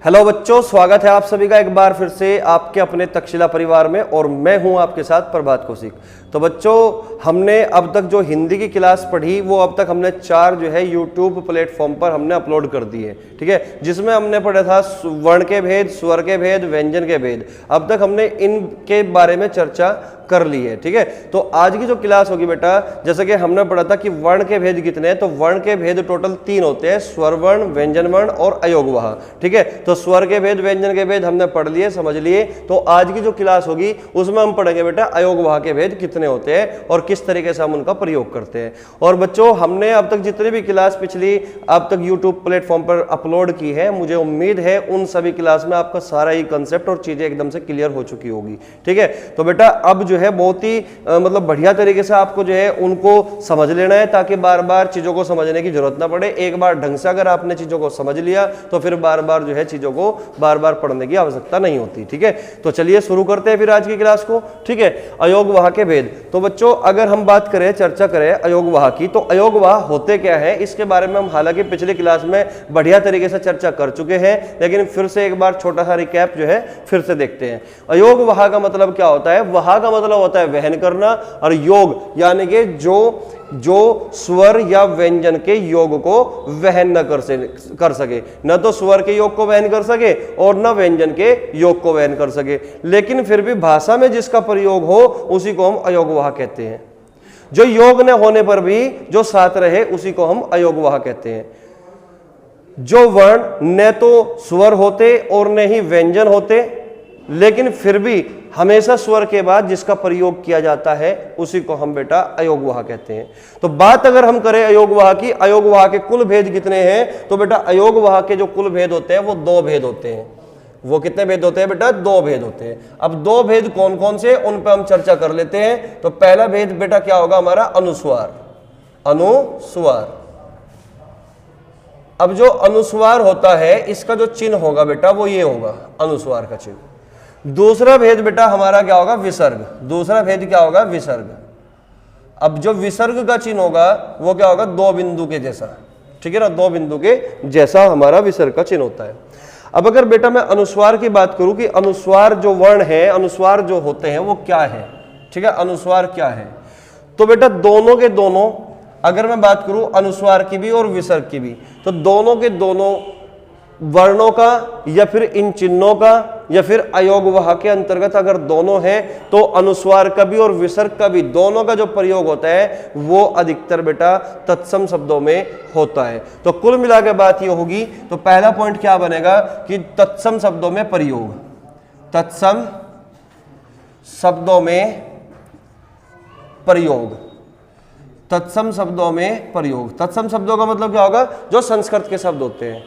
Hello बच्चों, स्वागत है आप सभी का एक बार फिर से आपके अपने तक्षशिला परिवार में। और मैं हूं आपके साथ प्रभात कौशिक। तो बच्चों, हमने अब तक जो हिंदी की क्लास पढ़ी वो अब तक हमने 4 जो है यूट्यूब प्लेटफॉर्म पर हमने अपलोड कर दी है। ठीक है, जिसमें हमने पढ़ा था वर्ण के भेद, स्वर के भेद, व्यंजन के भेद। अब तक हमने इनके बारे में चर्चा कर ली है। ठीक है, तो आज की जो क्लास होगी बेटा, जैसे कि हमने पढ़ा था कि वर्ण के भेद कितने हैं, तो वर्ण के भेद टोटल 3 होते हैं, स्वर वर्ण, व्यंजन वर्ण और अयोगवाह। ठीक है, तो स्वर के भेद, व्यंजन के भेद हमने पढ़ लिए, समझ लिए। तो आज की जो क्लास होगी उसमें हम पढ़ेंगे बेटा अयोगवाह के भेद कितने होते हैं और किस तरीके से हम उनका प्रयोग करते हैं। और बच्चों, हमने अब तक जितने भी क्लास पिछली अब तक यूट्यूब प्लेटफॉर्म पर अपलोड की है, मुझे उम्मीद है उन सभी क्लास में आपका सारा ही कंसेप्ट और चीजें एकदम से क्लियर हो चुकी होगी। ठीक है, तो बेटा अब जो है बहुत ही मतलब बढ़िया तरीके से आपको जो है उनको समझ लेना है, ताकि बार बार चीजों को समझने की जरूरत ना पड़े। एक बार ढंग से अगर आपने चीजों को समझ लिया तो फिर बार बार जो है चीजों को बार बार पढ़ने की आवश्यकता नहीं होती। ठीक है, तो चलिए शुरू करते हैं फिर आज की क्लास को। ठीक है, अयोगवाह के भेद। तो बच्चों, अगर हम बात करें, चर्चा करें अयोगवाह की, तो अयोगवाह होते क्या है इसके बारे में हम हालांकि पिछली क्लास में बढ़िया तरीके से चर्चा कर चुके हैं, लेकिन फिर से एक बार छोटा सा रिकैप जो है फिर से देखते हैं। अयोगवाह का मतलब क्या होता है? वाह का मतलब होता है वहन करना, और योग यानी कि जो स्वर या व्यंजन के योग को वहन न कर सके, न तो स्वर के योग को वहन कर सके और न व्यंजन के योग को वहन कर सके, लेकिन फिर भी भाषा में जिसका प्रयोग हो उसी को हम अयोगवाह कहते हैं। जो योग न होने पर भी जो साथ रहे उसी को हम अयोगवाह कहते हैं। जो वर्ण न तो स्वर होते और न ही व्यंजन होते, लेकिन फिर भी हमेशा स्वर के बाद जिसका प्रयोग किया जाता है उसी को हम बेटा अयोगवाह कहते हैं। तो बात अगर हम करें अयोगवाह की, अयोगवाह के कुल भेद कितने हैं, तो बेटा अयोगवाह के जो कुल भेद होते हैं वो 2 भेद होते हैं। वो कितने भेद होते हैं बेटा? 2 भेद होते हैं। अब 2 भेद कौन कौन से, उन पे हम चर्चा कर लेते हैं। तो पहला भेद बेटा क्या होगा हमारा? अनुस्वार। अनुस्वार। अब जो अनुस्वार होता है इसका जो चिन्ह होगा बेटा वो ये होगा, अनुस्वार का चिन्ह। दूसरा भेद बेटा हमारा क्या होगा? विसर्ग। दूसरा भेद क्या होगा? विसर्ग। अब जो विसर्ग का चिन्ह होगा वो क्या होगा? 2 बिंदु के जैसा। ठीक है ना, 2 बिंदु के जैसा हमारा विसर्ग का चिन्ह होता है। अब अगर बेटा मैं अनुस्वार की बात करूं कि अनुस्वार जो वर्ण है, अनुस्वार जो होते हैं वो क्या है? ठीक है, अनुस्वार क्या है? तो बेटा दोनों के दोनों, अगर मैं बात करूं अनुस्वार की भी और विसर्ग की भी, तो दोनों के दोनों वर्णों का या फिर इन चिन्हों का या फिर अयोगवाह के अंतर्गत अगर दोनों हैं, तो अनुस्वार का भी और विसर्ग का भी दोनों का जो प्रयोग होता है वो अधिकतर बेटा तत्सम शब्दों में होता है। तो कुल मिला के बात ये होगी, तो पहला पॉइंट क्या बनेगा कि तत्सम शब्दों में प्रयोग। तत्सम शब्दों में प्रयोग। तत्सम शब्दों में प्रयोग। तत्सम शब्दों का मतलब क्या होगा? जो संस्कृत के शब्द होते हैं,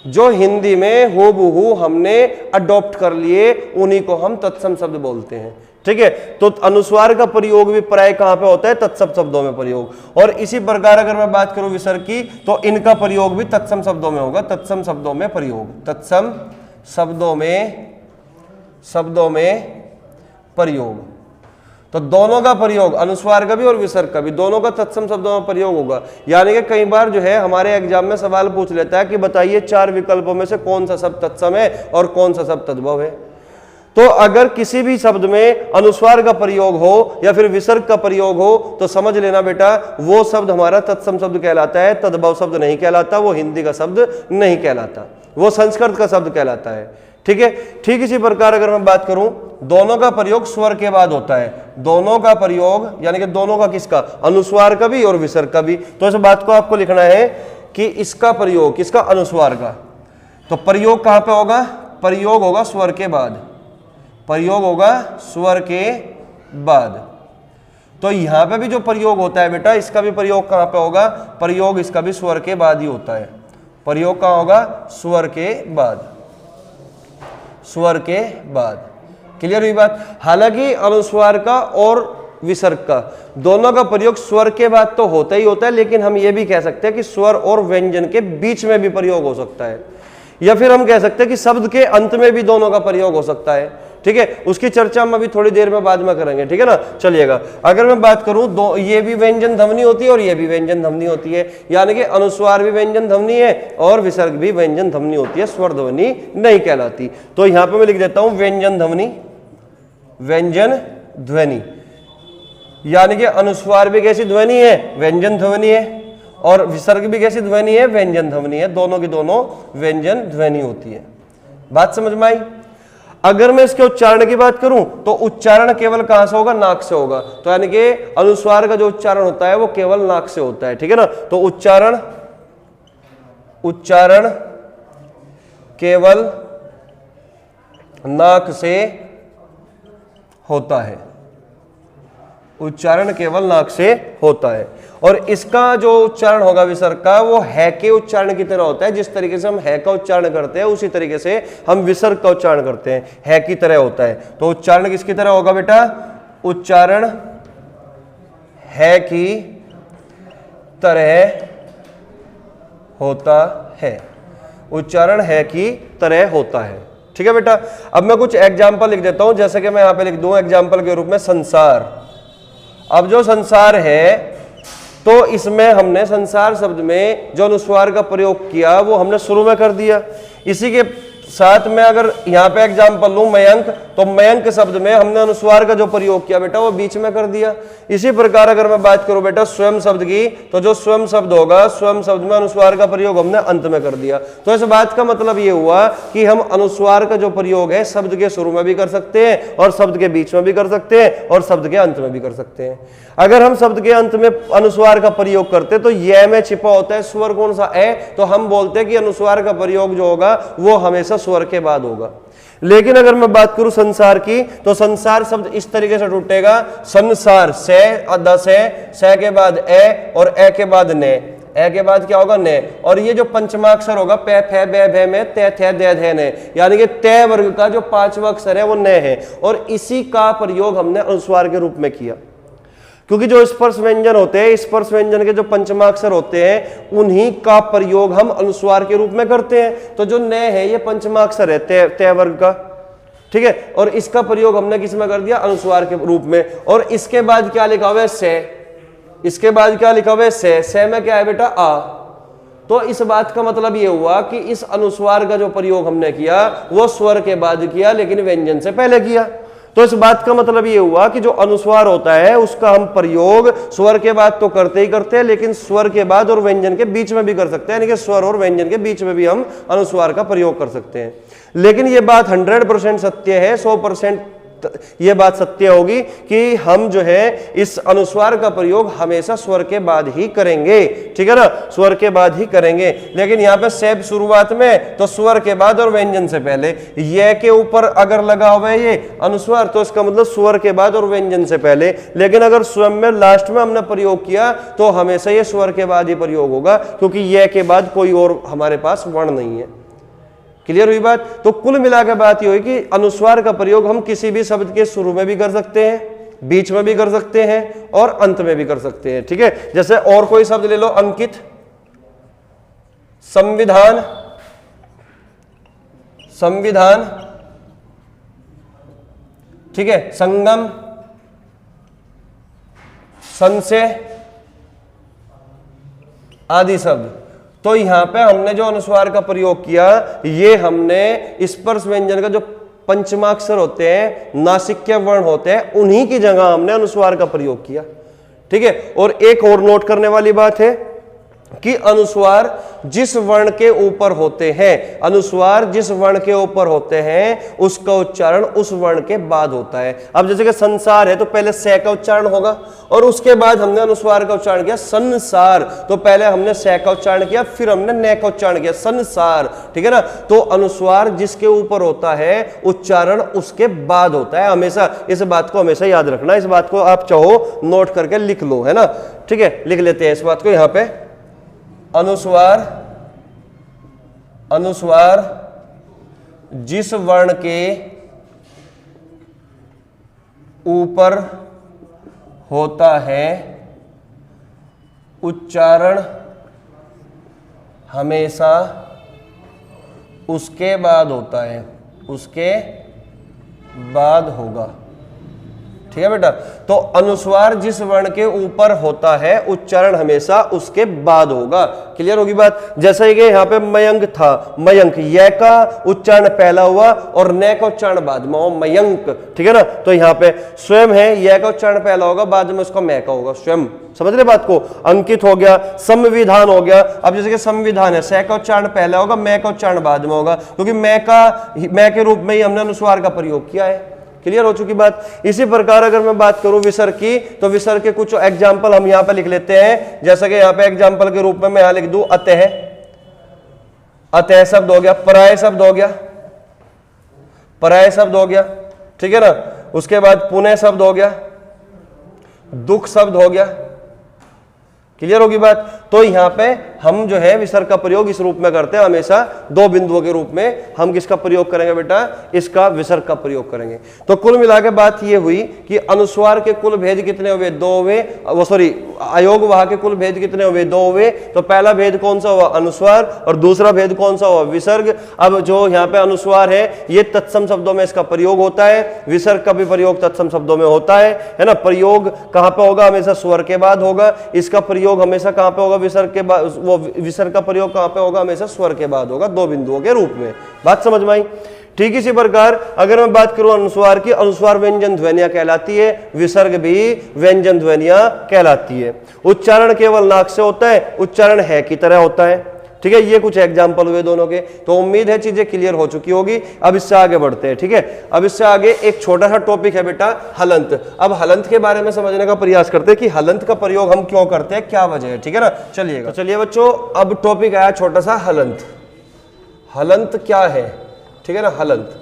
जो हिंदी में हूबहू हमने अडॉप्ट कर लिए, उन्हीं को हम तत्सम शब्द बोलते हैं। ठीक है, तो अनुस्वार का प्रयोग भी प्राय कहां पे होता है? तत्सम शब्दों में प्रयोग। और इसी प्रकार अगर मैं बात करूं विसर्ग की, तो इनका प्रयोग भी तत्सम शब्दों में होगा। तत्सम शब्दों में प्रयोग। तत्सम शब्दों में प्रयोग। तो दोनों का प्रयोग, अनुस्वार का भी और विसर्ग का भी, दोनों का तत्सम शब्दों में प्रयोग होगा। यानी कि कई बार जो है हमारे एग्जाम में सवाल पूछ लेता है कि बताइए 4 विकल्पों में से कौन सा शब्द तत्सम है और कौन सा शब्द तद्भव है। तो अगर किसी भी शब्द में अनुस्वार का प्रयोग हो या फिर विसर्ग का प्रयोग हो, तो समझ लेना बेटा वो शब्द हमारा तत्सम शब्द कहलाता है, तद्भव शब्द नहीं कहलाता, वो हिंदी का शब्द नहीं कहलाता, वो संस्कृत का शब्द कहलाता है। ठीक है, ठीक इसी प्रकार अगर मैं बात करूं, दोनों का प्रयोग स्वर के बाद होता है। दोनों का प्रयोग यानी कि दोनों का किसका? अनुस्वार का भी और विसर्ग का भी। तो इस बात को आपको लिखना है कि इसका प्रयोग किसका? अनुस्वार का। तो प्रयोग कहां पे होगा? प्रयोग होगा स्वर के बाद। प्रयोग होगा स्वर के बाद। तो यहां पे भी जो प्रयोग होता है बेटा, इसका भी प्रयोग कहां पे होगा? प्रयोग इसका भी स्वर के बाद ही होता है। प्रयोग कहां होगा? स्वर के बाद। स्वर के बाद। क्लियर हुई बात? हालांकि अनुस्वार का और विसर्ग का दोनों का प्रयोग स्वर के बाद तो होता ही होता है, लेकिन हम ये भी कह सकते हैं कि स्वर और व्यंजन के बीच में भी प्रयोग हो सकता है, या फिर हम कह सकते हैं कि शब्द के अंत में भी दोनों का प्रयोग हो सकता है। ठीक है, उसकी चर्चा हम अभी थोड़ी देर में बाद में करेंगे, ठीक है ना। चलिएगा, अगर मैं बात करूं दो, ये भी व्यंजन ध्वनि होती है और ये भी व्यंजन ध्वनि होती है, यानी कि अनुस्वार भी व्यंजन ध्वनि है और विसर्ग भी व्यंजन ध्वनि होती है, स्वर ध्वनि नहीं कहलाती। तो यहां पे मैं लिख देता हूं व्यंजन ध्वनि, व्यंजन ध्वनि, यानी कि अनुस्वार भी कैसी ध्वनि है, व्यंजन ध्वनि है, और विसर्ग भी कैसी ध्वनि है, व्यंजन ध्वनि है, दोनों की दोनों व्यंजन ध्वनि होती है। बात समझ में आई। अगर मैं इसके उच्चारण की बात करूं तो उच्चारण केवल कहां से होगा, नाक से होगा। तो यानी कि अनुस्वार का जो उच्चारण होता है वो केवल नाक से होता है, ठीक है ना। तो उच्चारण केवल नाक से होता है, उच्चारण केवल नाक से होता है। और इसका जो उच्चारण होगा विसर्ग का, वो है के उच्चारण की तरह होता है। जिस तरीके से हम है का उच्चारण करते हैं उसी तरीके से हम विसर्ग का उच्चारण करते हैं, है की तरह होता है। तो उच्चारण किसकी तरह होगा बेटा, उच्चारण है की तरह होता है, उच्चारण है की तरह होता है, ठीक है बेटा। अब मैं कुछ एग्जाम्पल लिख देता हूं, जैसे कि मैं यहां पे लिख दूं एग्जाम्पल के रूप में संसार। अब जो संसार है, तो इसमें हमने संसार शब्द में जो अनुस्वार का प्रयोग किया वो हमने शुरू में कर दिया। इसी के साथ में अगर यहाँ पे एग्जाम्पल लूं मयंक, तो मयंक शब्द में हमने अनुस्वार का जो प्रयोग किया बेटा वो बीच में कर दिया। इसी प्रकार अगर मैं बात करूं बेटा स्वयं शब्द की, तो जो स्वयं शब्द होगा, स्वयं शब्द में अनुस्वार का प्रयोग हमने अंत में कर दिया। तो इस बात का मतलब ये हुआ कि हम अनुस्वार का जो प्रयोग है शब्द के शुरू में भी कर सकते हैं और शब्द के बीच में भी कर सकते हैं और शब्द के अंत में भी कर सकते हैं। अगर हम शब्द के अंत में अनुस्वार का प्रयोग करते तो ये में छिपा होता है स्वर कौन सा है, तो हम बोलते हैं कि अनुस्वार का प्रयोग जो होगा वो हमेशा स्वर के बाद होगा। लेकिन अगर मैं बात करूं संसार की, तो संसार शब्द इस तरीके से टूटेगा, संसार से दस है, से के बाद ए और ए के बाद ने, ए के बाद क्या होगा ने, और ये जो पंचमाक्षर होगा पे फे बे भे में ते थे दे धे ने, यानी कि ते वर्ग का जो पांचवा अक्षर है वो ने है। और इसी का प्रयोग हमने अनुस्वार के रूप में किया, क्योंकि जो स्पर्श व्यंजन होते हैं, स्पर्श व्यंजन के जो पंचमाक्षर होते हैं उन्हीं का प्रयोग हम अनुस्वार के रूप में करते हैं। तो जो न है ये पंचमाक्षर है ते वर्ग का, ठीक है, और इसका प्रयोग हमने किस में कर दिया, अनुस्वार के रूप में। और इसके बाद क्या लिखा हुआ है, से, इसके बाद क्या लिखा हुआ है, से में क्या है बेटा, आ। तो इस बात का मतलब ये हुआ कि इस अनुस्वार का जो प्रयोग हमने किया वो स्वर के बाद किया, लेकिन व्यंजन से पहले किया। तो इस बात का मतलब ये हुआ कि जो अनुस्वार होता है उसका हम प्रयोग स्वर के बाद तो करते ही करते हैं, लेकिन स्वर के बाद और व्यंजन के बीच में भी कर सकते हैं, यानी कि स्वर और व्यंजन के बीच में भी हम अनुस्वार का प्रयोग कर सकते हैं। लेकिन ये बात 100% सत्य है, 100% ये बात सत्य होगी कि हम जो है इस अनुस्वार का प्रयोग हमेशा स्वर के बाद ही करेंगे, ठीक है ना, स्वर के बाद ही करेंगे। लेकिन यहाँ पे सेब शुरुआत में, तो स्वर के बाद और व्यंजन से पहले। ये के ऊपर अगर लगा हुआ है ये अनुस्वार, तो इसका मतलब स्वर के बाद और व्यंजन से पहले। लेकिन अगर स्वयं में लास्ट में हमने प्रयोग किया तो हमेशा ये स्वर के बाद ही प्रयोग होगा, क्योंकि ये के बाद कोई और हमारे पास वर्ण नहीं है। क्लियर हुई बात। तो कुल मिलाकर बात ये हुई कि अनुस्वार का प्रयोग हम किसी भी शब्द के शुरू में भी कर सकते हैं, बीच में भी कर सकते हैं और अंत में भी कर सकते हैं, ठीक है। जैसे और कोई शब्द ले लो, अंकित, संविधान, संविधान, ठीक है, संगम, संशय आदि शब्द। तो यहां पे हमने जो अनुस्वार का प्रयोग किया, ये हमने स्पर्श व्यंजन का जो पंचमाक्षर होते हैं, नासिक्य वर्ण होते हैं, उन्हीं की जगह हमने अनुस्वार का प्रयोग किया, ठीक है। और एक और नोट करने वाली बात है कि अनुस्वार जिस वर्ण के ऊपर होते हैं, अनुस्वार जिस वर्ण के ऊपर होते हैं उसका उच्चारण उस वर्ण के बाद होता है। अब जैसे कि संसार है तो पहले से का उच्चारण होगा और उसके बाद हमने अनुस्वार का उच्चारण किया संसार, तो पहले हमने से का उच्चारण किया फिर हमने ने का उच्चारण किया संसार, ठीक है ना। तो अनुस्वार जिसके ऊपर होता है उच्चारण उसके बाद होता है हमेशा। इस बात को हमेशा याद रखना, इस बात को आप चाहो नोट करके लिख लो, है ना, ठीक है। लिख लेते हैं इस बात को यहां पे। अनुस्वार, अनुस्वार जिस वर्ण के ऊपर होता है उच्चारण हमेशा उसके बाद होता है, उसके बाद होगा। ठीक है बेटा, तो अनुस्वार जिस वर्ण के ऊपर होता है उच्चारण हमेशा उसके बाद होगा। क्लियर होगी बात। जैसे कि यहाँ पे मयंक था, मयंक, य का उच्चारण पहला हुआ और न का उच्चारण बाद में हो, मयंक। ठीक है ना, तो यहाँ पे स्वयं है, य का उच्चारण पहला होगा, बाद में उसका मैं का होगा, स्वयं। समझ रहे बात को। अंकित हो गया, संविधान हो गया। अब जैसे कि संविधान है, स का उच्चारण पहला होगा, मैं का उच्चारण बाद में होगा, क्योंकि मैं के रूप में ही हमने अनुस्वार का प्रयोग किया है। क्लियर हो चुकी बात। इसी प्रकार अगर मैं बात करूं विसर्ग की, तो विसर्ग के कुछ एग्जाम्पल हम यहां पे लिख लेते हैं। जैसा कि यहां पे एग्जाम्पल के रूप में मैं यहां लिख दूं अतः, अतः शब्द हो गया, पराय शब्द हो गया, पराय शब्द हो गया। ठीक है ना, उसके बाद पुनः शब्द हो गया, दुख शब्द हो गया। क्लियर होगी बात। तो यहां पे हम जो है विसर्ग का प्रयोग इस रूप में करते हैं, हमेशा दो बिंदुओं के रूप में हम किसका प्रयोग करेंगे बेटा, इसका विसर्ग का प्रयोग करेंगे। तो कुल मिलाकर बात यह हुई कि अनुस्वार के कुल भेद कितने हुए, दो हुए। वो सॉरी, अयोग वाह के कुल भेद कितने हुए, दो हुए। तो पहला भेद कौन सा हुआ, अनुस्वार, और दूसरा भेद कौन सा हुआ, विसर्ग। अब जो यहाँ पे अनुस्वार है ये तत्सम शब्दों में इसका प्रयोग होता है, विसर्ग का भी प्रयोग तत्सम शब्दों में होता है ना। प्रयोग कहां पे होगा, हमेशा स्वर के बाद होगा। इसका प्रयोग हमेशा कहां पे होगा, विसर्ग के बाद। वो विसर्ग का प्रयोग कहां पे होगा, हमेशा स्वर के बाद होगा, दो बिंदुओं के रूप में। बात समझ में आई। ठीक इसी प्रकार अगर मैं बात करूं अनुस्वार की, अनुस्वार व्यंजन ध्वनियां कहलाती है, विसर्ग भी व्यंजन ध्वनियां कहलाती है। उच्चारण केवल नाक से होता है, उच्चारण है की तरह होता है। ठीक है, ये कुछ एग्जाम्पल हुए दोनों के। तो उम्मीद है चीजें क्लियर हो चुकी होगी। अब इससे आगे बढ़ते हैं। ठीक है, अब इससे आगे एक छोटा सा टॉपिक है बेटा, हलंत। अब हलंत के बारे में समझने का प्रयास करते हैं कि हलंत का प्रयोग हम क्यों करते हैं, क्या वजह है। ठीक है ना, चलिएगा। तो चलिए बच्चों, अब टॉपिक आया छोटा सा हलंत। हलंत क्या है, ठीक है ना, हलंत।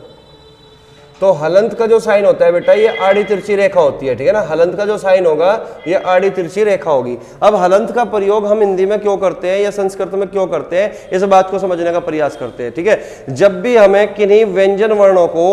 तो हलंत का जो साइन होता है बेटा, ये आड़ी तिरछी रेखा होती है। ठीक है ना, हलंत का जो साइन होगा ये आड़ी तिरछी रेखा होगी। अब हलंत का प्रयोग हम हिंदी में क्यों करते हैं या संस्कृत में क्यों करते हैं, इस बात को समझने का प्रयास करते हैं। ठीक है, जब भी हमें किन्हीं व्यंजन वर्णों को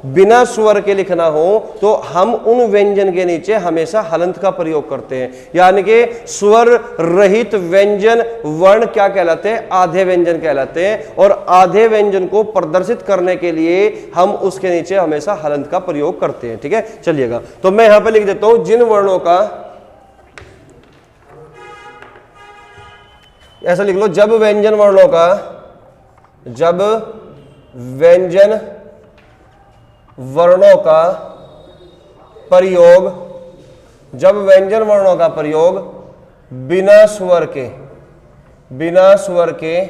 बिना स्वर के लिखना हो तो हम उन व्यंजन के नीचे हमेशा हलंत का प्रयोग करते हैं। यानी कि स्वर रहित व्यंजन वर्ण क्या कहलाते हैं, आधे व्यंजन कहलाते हैं। और आधे व्यंजन को प्रदर्शित करने के लिए हम उसके नीचे हमेशा हलंत का प्रयोग करते हैं। ठीक है, चलिएगा। तो मैं यहां पे लिख देता हूं, जिन वर्णों का, ऐसा लिख लो, जब व्यंजन वर्णों का, जब व्यंजन वर्णों का प्रयोग, जब व्यंजन वर्णों का प्रयोग बिना स्वर के, बिना स्वर के,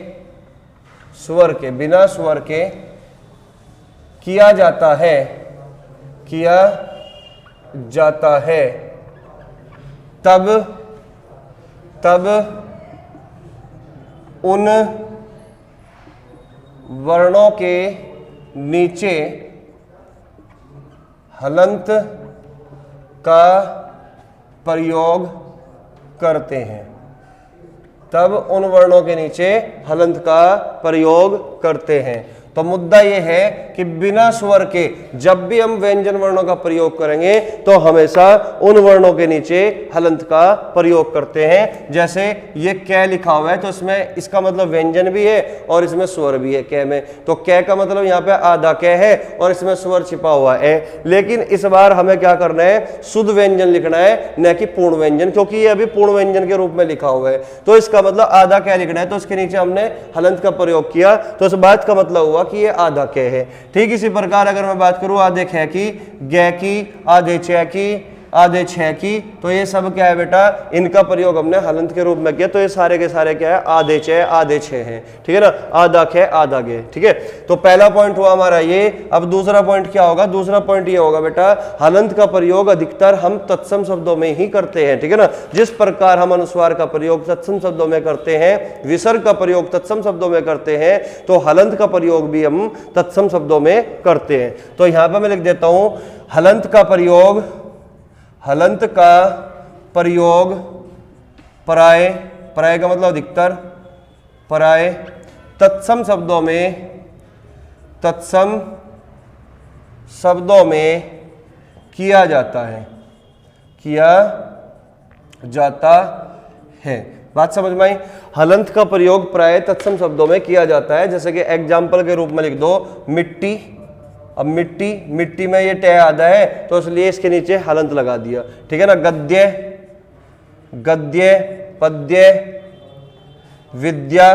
स्वर के, बिना स्वर के किया जाता है, किया जाता है, तब उन वर्णों के नीचे हलंत का प्रयोग करते हैं। तब उन वर्णों के नीचे हलंत का प्रयोग करते हैं। तो मुद्दा यह है कि बिना स्वर के जब भी हम व्यंजन वर्णों का प्रयोग करेंगे तो हमेशा उन वर्णों के नीचे हलंत का प्रयोग करते हैं। जैसे ये कै लिखा हुआ है तो इसमें इसका मतलब व्यंजन भी है और इसमें स्वर भी है कै में। तो कै का मतलब यहाँ पे आधा कै है और इसमें स्वर छिपा हुआ है। लेकिन इस बार हमें क्या करना है, शुद्ध व्यंजन लिखना है, न कि पूर्ण व्यंजन, क्योंकि ये अभी पूर्ण व्यंजन के रूप में लिखा हुआ है। तो इसका मतलब आधा कै लिखना है, तो इसके नीचे हमने हलंत का प्रयोग किया। तो इस बात का मतलब हुआ कि ये आधा कै है। ठीक इसी प्रकार अगर मैं बात करूं आधे खे की, गे की, आधे चे की, आधे छह की, तो ये सब क्या है बेटा, इनका प्रयोग हमने हलंत के रूप में किया। तो ये सारे के सारे क्या है, आधे छह आधे छह हैं। ठीक है ना, आधा खे आधा गे। ठीक है, तो पहला पॉइंट हुआ हमारा ये। अब दूसरा पॉइंट क्या होगा, दूसरा पॉइंट ये होगा बेटा, हलंत का प्रयोग अधिकतर हम तत्सम शब्दों में ही करते हैं। ठीक है ना, जिस प्रकार हम अनुस्वार का प्रयोग तत्सम शब्दों में करते हैं, विसर्ग का प्रयोग तत्सम शब्दों में करते हैं, तो हलंत का प्रयोग भी हम तत्सम शब्दों में करते हैं। तो यहां पर मैं लिख देता हूं, हलंत का प्रयोग, हलंत का प्रयोग पराय, पराय का मतलब अधिकतर, पराय तत्सम शब्दों में, तत्सम शब्दों में किया जाता है, किया जाता है। बात समझ में आई। हलंत का प्रयोग प्राय तत्सम शब्दों में किया जाता है। जैसे कि एग्जाम्पल के रूप में लिख दो, मिट्टी, अब मिट्टी, मिट्टी में ये टे आधा है तो इसलिए इसके नीचे हलंत लगा दिया, ठीक है ना। गद्य, गद्य, पद्य, विद्या,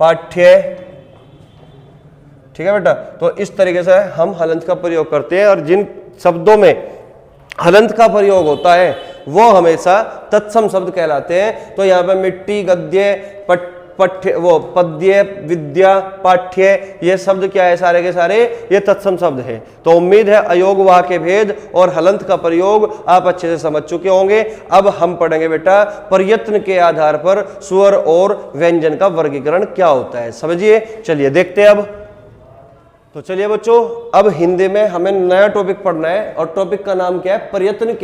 पाठ्य, ठीक है बेटा। तो इस तरीके से हम हलंत का प्रयोग करते हैं और जिन शब्दों में हलंत का प्रयोग होता है वो हमेशा तत्सम शब्द कहलाते हैं। तो यहाँ पे मिट्टी, गद्य, पठ्य, वो पद्य, विद्या, पाठ्य, ये शब्द क्या है, सारे के सारे ये तत्सम शब्द हैं। तो उम्मीद है अयोग वाह के भेद और हलंत का प्रयोग आप अच्छे से समझ चुके होंगे। अब हम पढ़ेंगे बेटा प्रयत्न के आधार पर स्वर और व्यंजन का वर्गीकरण क्या होता है, समझिए। चलिए देखते हैं अब। तो चलिए बच्चों, अब हिंदी में हमें नया टॉपिक पढ़ना है और टॉपिक का नाम क्या है, प्रयत्न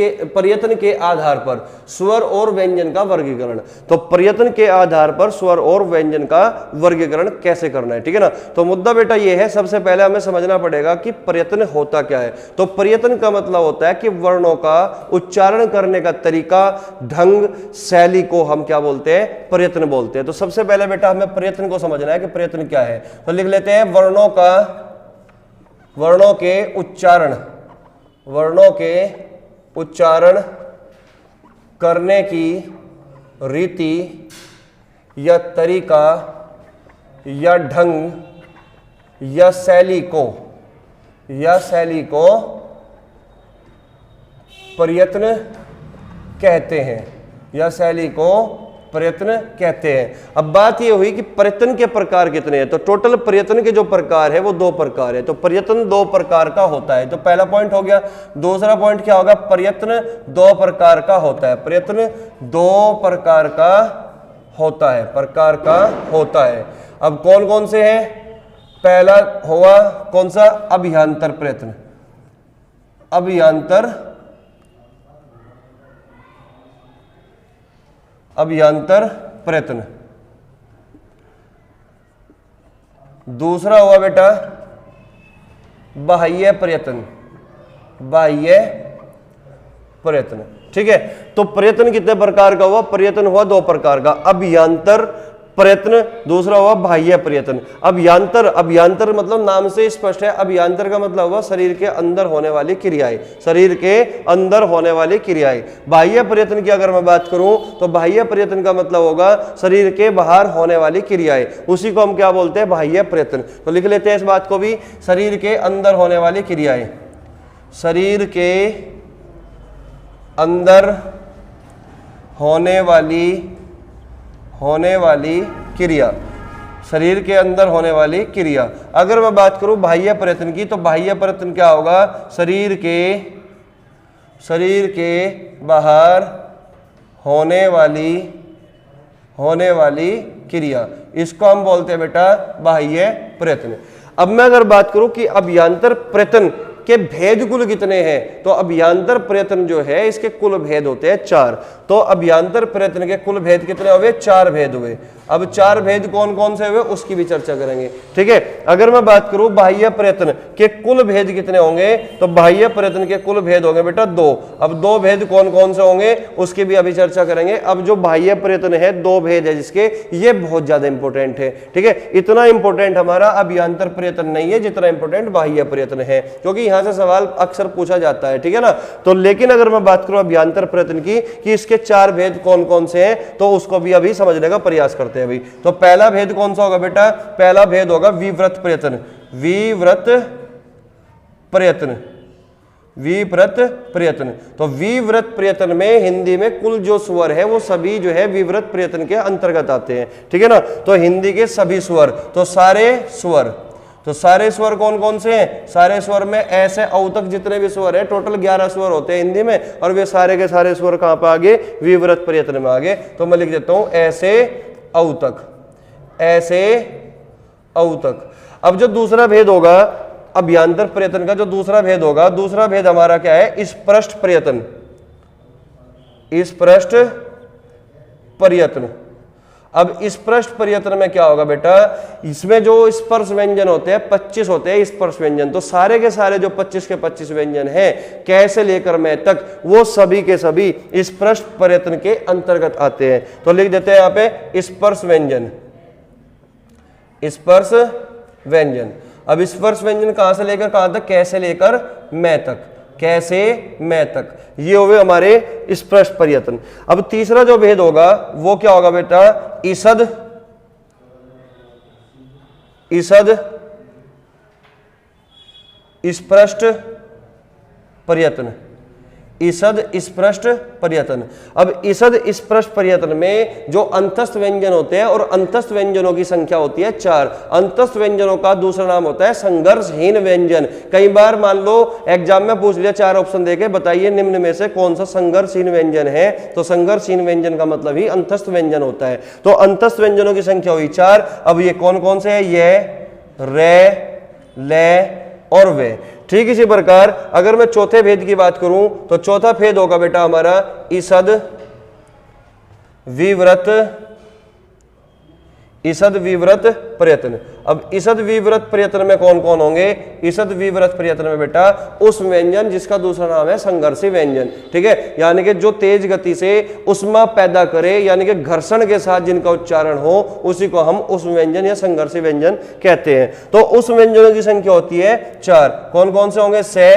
के आधार पर स्वर और व्यंजन का वर्गीकरण। तो प्रयत्न के आधार पर स्वर और व्यंजन का वर्गीकरण कैसे करना है, ठीक है ना। तो मुद्दा बेटा ये है, सबसे पहले हमें समझना पड़ेगा कि प्रयत्न होता क्या है। तो प्रयत्न का मतलब होता है कि वर्णों का उच्चारण करने का तरीका, ढंग, शैली को हम क्या बोलते हैं, प्रयत्न बोलते हैं। तो सबसे पहले बेटा हमें प्रयत्न को समझना है कि प्रयत्न क्या है। तो लिख लेते हैं वर्णों के उच्चारण करने की रीति या तरीका या ढंग या शैली को प्रयत्न कहते हैं, या शैली को प्रयत्न कहते हैं। अब बात ये हुई कि प्रयत्न के प्रकार कितने हैं। तो टोटल प्रयत्न के जो प्रकार है वो 2 प्रकार है। तो प्रयत्न 2 प्रकार का होता है। तो पहला पॉइंट हो गया। दूसरा पॉइंट क्या होगा, प्रयत्न 2 प्रकार का होता है। प्रयत्न 2 प्रकार का होता है। अब कौन कौन से हैं, पहला हुआ कौन सा, अभियांतर प्रयत्न, अभियांतर प्रयत्न। दूसरा हुआ बेटा बाह्य प्रयत्न, ठीक है। तो प्रयत्न कितने प्रकार का हुआ, प्रयत्न हुआ 2 प्रकार का, अभियांतर प्रयत्न, दूसरा हुआ बाह्य प्रयत्न। अभियांतर मतलब नाम से स्पष्ट है, अभियांतर का मतलब हुआ शरीर के अंदर होने वाली क्रियाएं, बाह्य प्रयत्न की अगर मैं बात करूं तो बाह्य प्रयत्न का मतलब होगा शरीर के बाहर होने वाली क्रियाएं, उसी को हम क्या बोलते हैं, बाह्य प्रयत्न। तो लिख लेते हैं इस बात को भी, शरीर के अंदर होने वाली क्रियाएं, शरीर के अंदर होने वाली क्रिया, शरीर के अंदर होने वाली क्रिया। अगर मैं बात करूं बाह्य प्रयत्न की, तो बाह्य प्रयत्न क्या होगा, शरीर के बाहर होने वाली क्रिया, इसको हम बोलते हैं बेटा बाह्य प्रयत्न। अब मैं अगर बात करूं कि अभियांतर प्रयत्न के भेद कुल कितने हैं, तो अभियांतर प्रयत्न जो है इसके कुल भेद होते हैं 4। तो अभियांतर प्रयत्न के कुल भेद कितने हुए, 4 भेद हुए। अब 4 भेद कौन कौन से हुए उसकी भी चर्चा करेंगे, ठीक है। अगर मैं बात करूं बाह्य प्रयत्न के कुल भेद कितने होंगे, तो बाह्य प्रयत्न के कुल भेद होंगे बेटा 2। अब 2 भेद कौन कौन से होंगे उसकी भी अभी चर्चा करेंगे। अब जो बाह्य प्रयत्न है 2 भेद है जिसके, ये बहुत ज्यादा इंपॉर्टेंट है, ठीक है। इतना इंपॉर्टेंट हमारा अभियांतर प्रयत्न नहीं है जितना इंपॉर्टेंट बाह्य प्रयत्न है, क्योंकि यहां से सवाल अक्सर पूछा जाता है, ठीक है ना। तो लेकिन अगर मैं बात करूं अभियांतर प्रयत्न की कि इसके 4 भेद कौन कौन से हैं, तो उसको भी अभी समझने का प्रयास करते हैं अभी। तो पहला भेद कौन सा होगा बेटा, पहला भेद होगा विवृत प्रयत्न। तो विवृत प्रयत्न में हिंदी में कुल जो स्वर है वो सभी जो है विवृत प्रयत्न के अंतर्गत आते हैं, ठीक है ना। तो हिंदी के सभी स्वर, तो सारे स्वर कौन कौन से हैं, सारे स्वर में ऐसे औ तक जितने भी स्वर है, टोटल 11 स्वर होते हैं हिंदी में, और वे सारे के सारे स्वर कहां पे आगे, विवृत प्रयत्न में आगे। तो मैं लिख देता हूं ऐसे औ तक। अब जो दूसरा भेद होगा अभियांतर प्रयत्न का, जो दूसरा भेद हमारा क्या है, स्पष्ट प्रयत्न। अब स्पष्ट प्रयत्न में क्या होगा बेटा, इसमें जो स्पर्श व्यंजन होते हैं 25 होते हैं स्पर्श व्यंजन। तो सारे के सारे जो 25 के 25 व्यंजन हैं, कैसे लेकर मैं तक, वो सभी के सभी स्पष्ट प्रयत्न के अंतर्गत आते हैं। तो लिख देते हैं यहां पे स्पर्श व्यंजन। अब स्पर्श व्यंजन कहां से लेकर कहां तक, कैसे लेकर मैं तक, कैसे मैं तक, ये हो गए हमारे स्पर्श पर्यतन। अब तीसरा जो भेद होगा वो क्या होगा बेटा, ईसद ईसद स्पृष्ट पर्यतन, ईसद स्पृष्ट पर्यतन। अब ईसद स्पृष्ट पर्यतन में जो अंतस्थ व्यंजन होते हैं, और अंतस्थ व्यंजनों की संख्या होती है 4। अंतस्थ व्यंजनों का दूसरा नाम होता है संघर्षहीन व्यंजन। कई बार मान लो एग्जाम में पूछ लिया 4 ऑप्शन देके बताइए निम्न में से कौन सा संघर्षहीन व्यंजन है, तो संघर्षहीन व्यंजन का मतलब ही अंतस्थ व्यंजन होता है। तो अंतस्थ व्यंजनों की संख्या हुई 4। अब ये कौन कौन से है, ये रे, ले और वे। ठीक इसी प्रकार अगर मैं चौथे भेद की बात करूं तो चौथा भेद होगा बेटा हमारा ईसद विव्रत प्रयत्न। अब ईसद विव्रत प्रयत्न में कौन कौन होंगे, ईसद विव्रत प्रयत्न में बेटा उस व्यंजन जिसका दूसरा नाम है संघर्षी व्यंजन। ठीक है, यानी कि जो तेज गति से उष्मा पैदा करे, यानी कि घर्षण के साथ जिनका उच्चारण हो, उसी को हम उस व्यंजन या संघर्षी व्यंजन कहते हैं। तो उस व्यंजनों की संख्या होती है 4। कौन कौन से होंगे, से,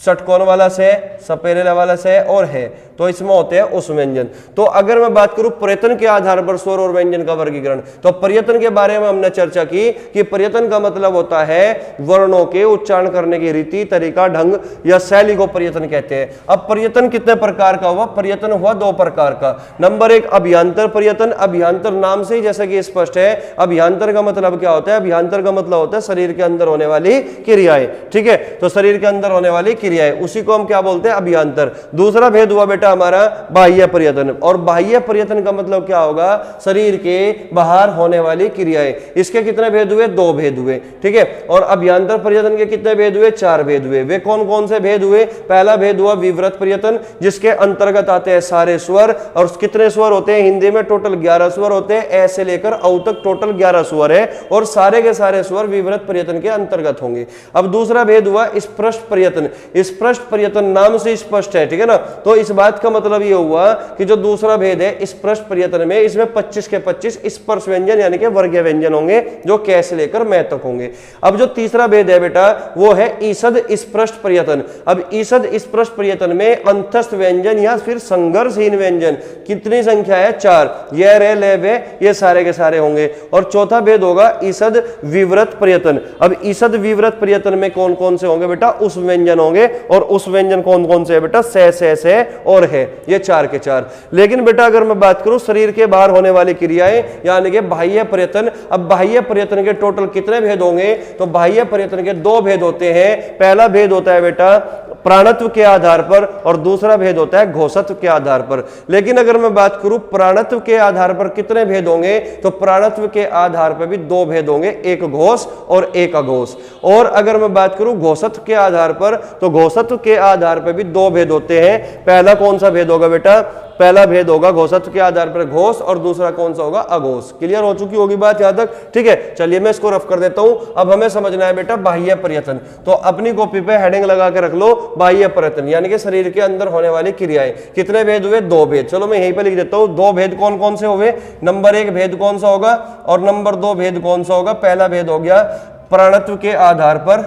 षटकोण वाला से, सपेरे वाला से और है, तो इसमें होते हैं उस व्यंजन। तो अगर मैं बात करूं प्रयत्न के आधार पर स्वर और व्यंजन का वर्गीकरण, तो प्रयत्न के बारे में हमने चर्चा की कि प्रयत्न का मतलब होता है वर्णों के उच्चारण करने की रीति, तरीका, ढंग या शैली को प्रयत्न कहते हैं। अब प्रयत्न कितने प्रकार का हुआ, प्रयत्न हुआ 2 प्रकार का। नंबर 1 अभ्यांतर प्रयत्न। अभ्यांतर नाम से ही जैसे कि स्पष्ट है, अभ्यांतर का मतलब क्या होता है, अभ्यांतर का मतलब होता है शरीर के अंदर होने वाली क्रियाएं। ठीक है, तो शरीर के अंदर होने वाली क्रियाएं, उसी को हम क्या बोलते हैं, अभ्यांतर। दूसरा भेद हुआ बेटा हमारा बाह्य प्रयत्न। और बाह्य प्रयत्न का मतलब क्या होगा, शरीर के बाहर होने वाली क्रियाएं। इसके कितने भेद हुए, 2 भेद हुए। ठीक है, और अभ्यांतर प्रयत्न के कितने भेद हुए, 4 भेद हुए। वे कौन कौन से भेद हुए, पहला भेद हुआ विव्रत प्रयत्न, जिसके अंतर्गत आते हैं सारे स्वर। और कितने स्वर होते हैं हिंदी में, टोटल 11 स्वर होते हैं, ए से लेकर औ तक टोटल 11 स्वर है, और सारे के सारे स्वर विव्रत प्रयत्न के अंतर्गत होंगे। अब दूसरा भेद हुआ स्पृष्ट प्रयत्न। स्पष्ट प्रयत्न नाम से स्पष्ट है, ठीक है ना, तो इस बात का मतलब ये हुआ कि जो दूसरा भेद है स्पष्ट प्रयत्न में, इसमें 25 के 25 स्पर्श व्यंजन यानी कि वर्गीय व्यंजन होंगे, जो कै से लेकर मैं तक होंगे। अब जो तीसरा भेद है बेटा वो है ईसद स्पष्ट प्रयत्न। अब ईसद स्पष्ट प्रयत्न में अंतस्थ व्यंजन या फिर संघर्षहीन व्यंजन कितनी संख्या है, 4। ये रे, ले, वे, ये सारे के सारे होंगे। और चौथा भेद होगा ईसद विव्रत प्रयत्न। अब ईसद विव्रत प्रयत्न में कौन कौन से होंगे बेटा, उस व्यंजन होंगे, और उस व्यंजन कौन कौन से है बेटा, से और है, ये 4 के 4। लेकिन बेटा अगर मैं बात करूं शरीर के बाहर होने वाली क्रियाएं यानी कि बाह्य प्रयत्न, अब बाह्य प्रयत्न के टोटल कितने भेद होंगे, तो बाह्य प्रयत्न के 2 भेद होते हैं। पहला भेद होता है बेटा प्राणत्व के आधार पर, और दूसरा भेद होता है घोषत्व के आधार पर। लेकिन अगर मैं बात करूं प्राणत्व के आधार पर कितने भेद होंगे, तो प्राणत्व के आधार पर भी 2 भेद होंगे, एक घोष और एक अघोष। और अगर मैं बात करूं घोषत्व के आधार पर, तो घोषत्व के आधार पर भी 2 भेद होते हैं। पहला कौन सा भेद होगा बेटा, पहला भेद होगा घोषत्व के आधार पर घोष, और दूसरा कौन सा होगा, अघोष। क्लियर हो चुकी होगी बात यहां तक, ठीक है। चलिए मैं इसको रफ कर देता हूं। अब हमें समझना है बेटा बाह्य प्रयत्न, तो अपनी कॉपी पे हेडिंग लगा के रख लो बाह्य प्रयत्न, यानी कि शरीर के अंदर होने वाली क्रियाएं। कितने भेद हुए, 2 भेद। चलो मैं यहीं पे लिख देता हूं 2 भेद कौन कौन से हुए। नंबर 1 भेद कौन सा होगा, और नंबर 2 भेद कौन सा होगा। पहला भेद हो गया प्राणत्व के आधार पर,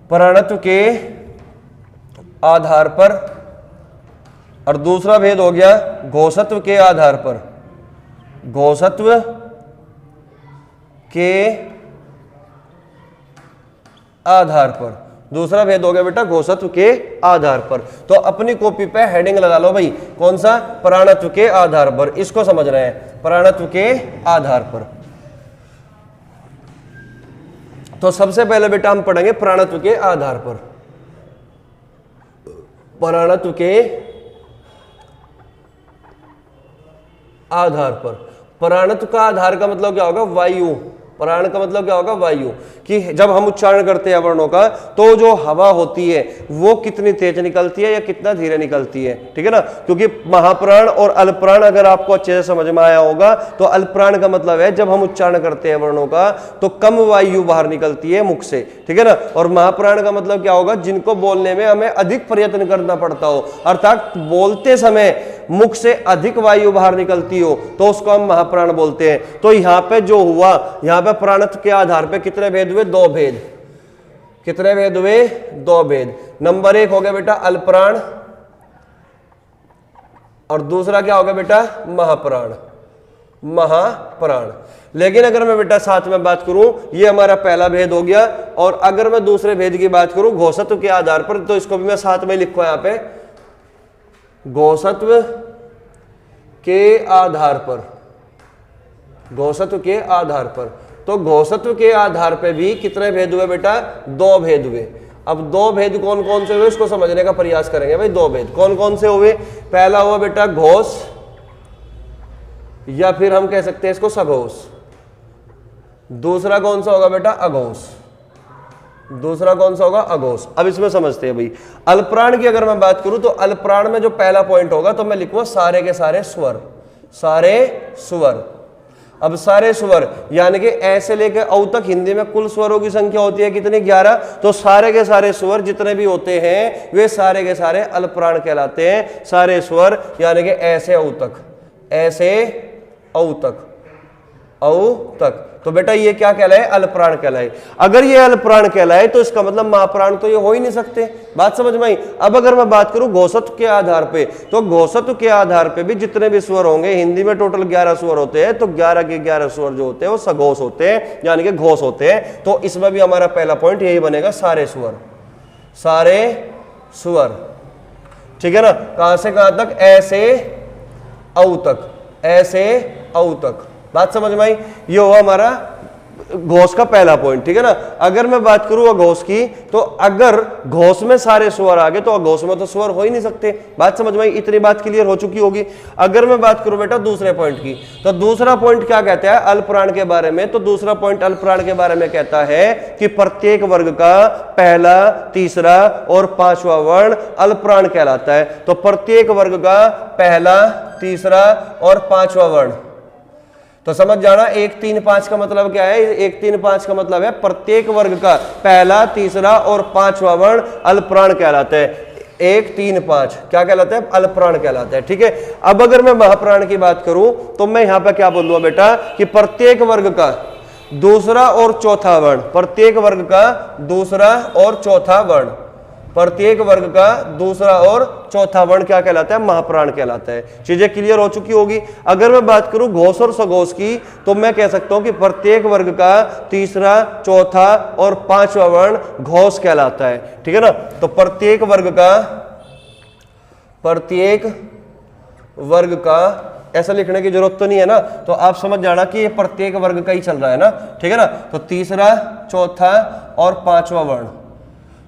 प्राणत्व के आधार पर, और दूसरा भेद हो गया घोषत्व के आधार पर, घोषत्व के आधार पर। दूसरा भेद हो गया बेटा घोषत्व के आधार पर। तो अपनी कॉपी पे हेडिंग लगा लो भाई, कौन सा, प्राणत्व के आधार पर। इसको समझना है, प्राणत्व के आधार पर। तो सबसे पहले बेटा हम पढ़ेंगे प्राणत्व के आधार पर। प्राणत्व के आधार पर, प्राणत्व का आधार का मतलब क्या होगा, वायु। प्राण का मतलब क्या होगा, वायु। कि जब हम उच्चारण करते हैं वर्णों का, तो जो हवा होती है वो कितनी तेज निकलती है या कितना धीरे निकलती है, ठीक है ना। क्योंकि महाप्राण और अल्पप्राण अगर आपको अच्छे से समझ में आया होगा, तो अल्पप्राण का मतलब है जब हम उच्चारण करते हैं वर्णों का तो कम वायु बाहर निकलती है मुख से, ठीक है ना। और महाप्राण का मतलब क्या होगा, जिनको बोलने में हमें अधिक प्रयत्न करना पड़ता हो, अर्थात बोलते समय मुख से अधिक वायु बाहर निकलती हो तो उसको हम महाप्राण बोलते हैं। तो यहां पे जो हुआ, यहां पे प्राणत्व के आधार पे कितने भेद हुए? 2 भेद। कितने भेद हुए? 2 भेद। नंबर 1 हो गया बेटा अल्पप्राण, और दूसरा क्या हो गया बेटा? महाप्राण। महाप्राण। लेकिन अगर मैं बेटा साथ में बात करूं, ये हमारा पहला भेद हो गया, और अगर मैं दूसरे भेद की बात करूं घोषत्व के आधार पर, तो इसको भी मैं साथ में लिखूं यहां पे, घोषत्व के आधार पर। घोषत्व के आधार पर, तो घोषत्व के आधार पे भी कितने भेद हुए बेटा? 2 भेद हुए। अब 2 भेद कौन कौन से हुए इसको समझने का प्रयास करेंगे भाई। 2 भेद कौन कौन से हुए? पहला हुआ बेटा घोष, या फिर हम कह सकते हैं इसको सघोष। दूसरा कौन सा होगा बेटा? अघोष। दूसरा कौन सा होगा? अघोष। अब इसमें समझते हैं भाई। अल्पप्राण की अगर मैं बात करूं तो अल्पप्राण में जो पहला पॉइंट होगा तो मैं लिखूंगा सारे के सारे स्वर। सारे स्वर। अब सारे स्वर यानी कि ऐसे लेकर औ तक हिंदी में कुल स्वरों की संख्या होती है कितनी? 11। तो सारे के सारे स्वर जितने भी होते हैं वे सारे के सारे अल्पप्राण कहलाते हैं। सारे स्वर यानी कि ऐसे औ तक, ऐसे औ तक, औ तक। तो बेटा ये क्या कहलाए? अल्पप्राण कहलाए। अगर ये अल्पप्राण कहलाए तो इसका मतलब महाप्राण तो ये हो ही नहीं सकते। बात समझ में आई? अब अगर मैं बात करूं घोषत्व के आधार पे, तो घोषत्व के आधार पे भी जितने भी स्वर होंगे, हिंदी में टोटल 11 स्वर होते हैं, तो 11 के 11 स्वर जो होते हैं वो सघोष होते हैं, यानी कि घोष होते हैं। तो इसमें भी हमारा पहला पॉइंट यही बनेगा, सारे स्वर। सारे स्वर, ठीक है ना? कहां से कहां तक? ऐसे औ तक, ऐसे औ तक। बात समझ में आई? ये हुआ हमारा घोष का पहला पॉइंट, ठीक है ना? अगर मैं बात करूं अघोष की, तो अगर घोष में सारे स्वर आ गए तो अघोष में तो स्वर हो ही नहीं सकते। बात समझ में आई? इतनी बात क्लियर हो चुकी होगी। अगर मैं बात करूं बेटा दूसरे पॉइंट की, तो दूसरा पॉइंट क्या कहता है अल्पप्राण के बारे में? तो दूसरा पॉइंट अल्पप्राण के बारे में कहता है कि प्रत्येक वर्ग का पहला, तीसरा और 5वां वर्ण अल्पप्राण कहलाता है। तो प्रत्येक वर्ग का पहला, तीसरा और 5वां वर्ण, तो समझ जाना 1, 3, 5 का मतलब क्या है? 1, 3, 5 का मतलब है प्रत्येक वर्ग का पहला, तीसरा और 5वां वर्ण अल्पप्राण कहलाता है। 1, 3, 5 क्या कहलाता है? अल्पप्राण कहलाता है, ठीक है। अब अगर मैं महाप्राण की बात करूं तो मैं यहां पे क्या बोलूंगा बेटा कि प्रत्येक वर्ग का दूसरा और चौथा वर्ण, प्रत्येक वर्ग का दूसरा और चौथा वर्ण, प्रत्येक वर्ग का दूसरा और चौथा वर्ण क्या कहलाता है? महाप्राण कहलाता है। चीजें क्लियर हो चुकी होगी। अगर मैं बात करूं घोष और सघोष की, तो मैं कह सकता हूं कि प्रत्येक वर्ग का तीसरा, चौथा और 5वां वर्ण घोष कहलाता है, ठीक है ना? तो प्रत्येक वर्ग का ऐसा लिखने की जरूरत तो नहीं है ना, तो आप समझ जाना कि ये प्रत्येक वर्ग का ही चल रहा है ना, ठीक है ना? तो तीसरा, चौथा और 5वां वर्ण,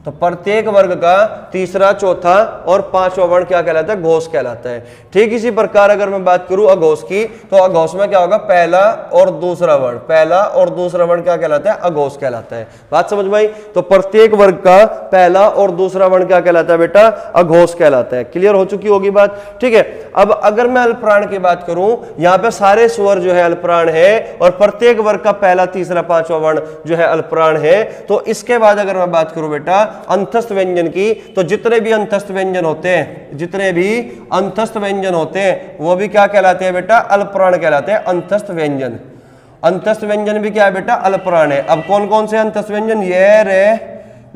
तो प्रत्येक वर्ग का तीसरा, चौथा और 5वां वर्ण क्या कहलाता है? घोष कहलाता है। ठीक इसी प्रकार अगर मैं बात करूं अघोष की, तो अघोष में क्या होगा? पहला और दूसरा वर्ण, पहला और दूसरा वर्ण क्या कहलाता है? अघोष कहलाता है। बात समझ में आई? तो प्रत्येक वर्ग का पहला और दूसरा वर्ण क्या कहलाता है बेटा? अघोष कहलाता है। क्लियर हो चुकी होगी बात, ठीक है। अब अगर मैं अल्पप्राण की बात करूं, यहां पे सारे स्वर जो है अल्पप्राण है, और प्रत्येक वर्ग का पहला, तीसरा, 5वां वर्ण जो है अल्पप्राण है। तो इसके बाद अगर मैं बात करूं बेटा अंतस्थ व्यंजन की, तो जितने भी अंतस्थ व्यंजन होते हैं, जितने भी अंतस्थ व्यंजन होते हैं वो भी क्या कहलाते हैं बेटा? अल्पप्राण कहलाते हैं। अंतस्थ व्यंजन, अंतस्थ व्यंजन भी क्या है बेटा? अल्पप्राण है। अब कौन कौन से अंतस्थ व्यंजन? ये, रे,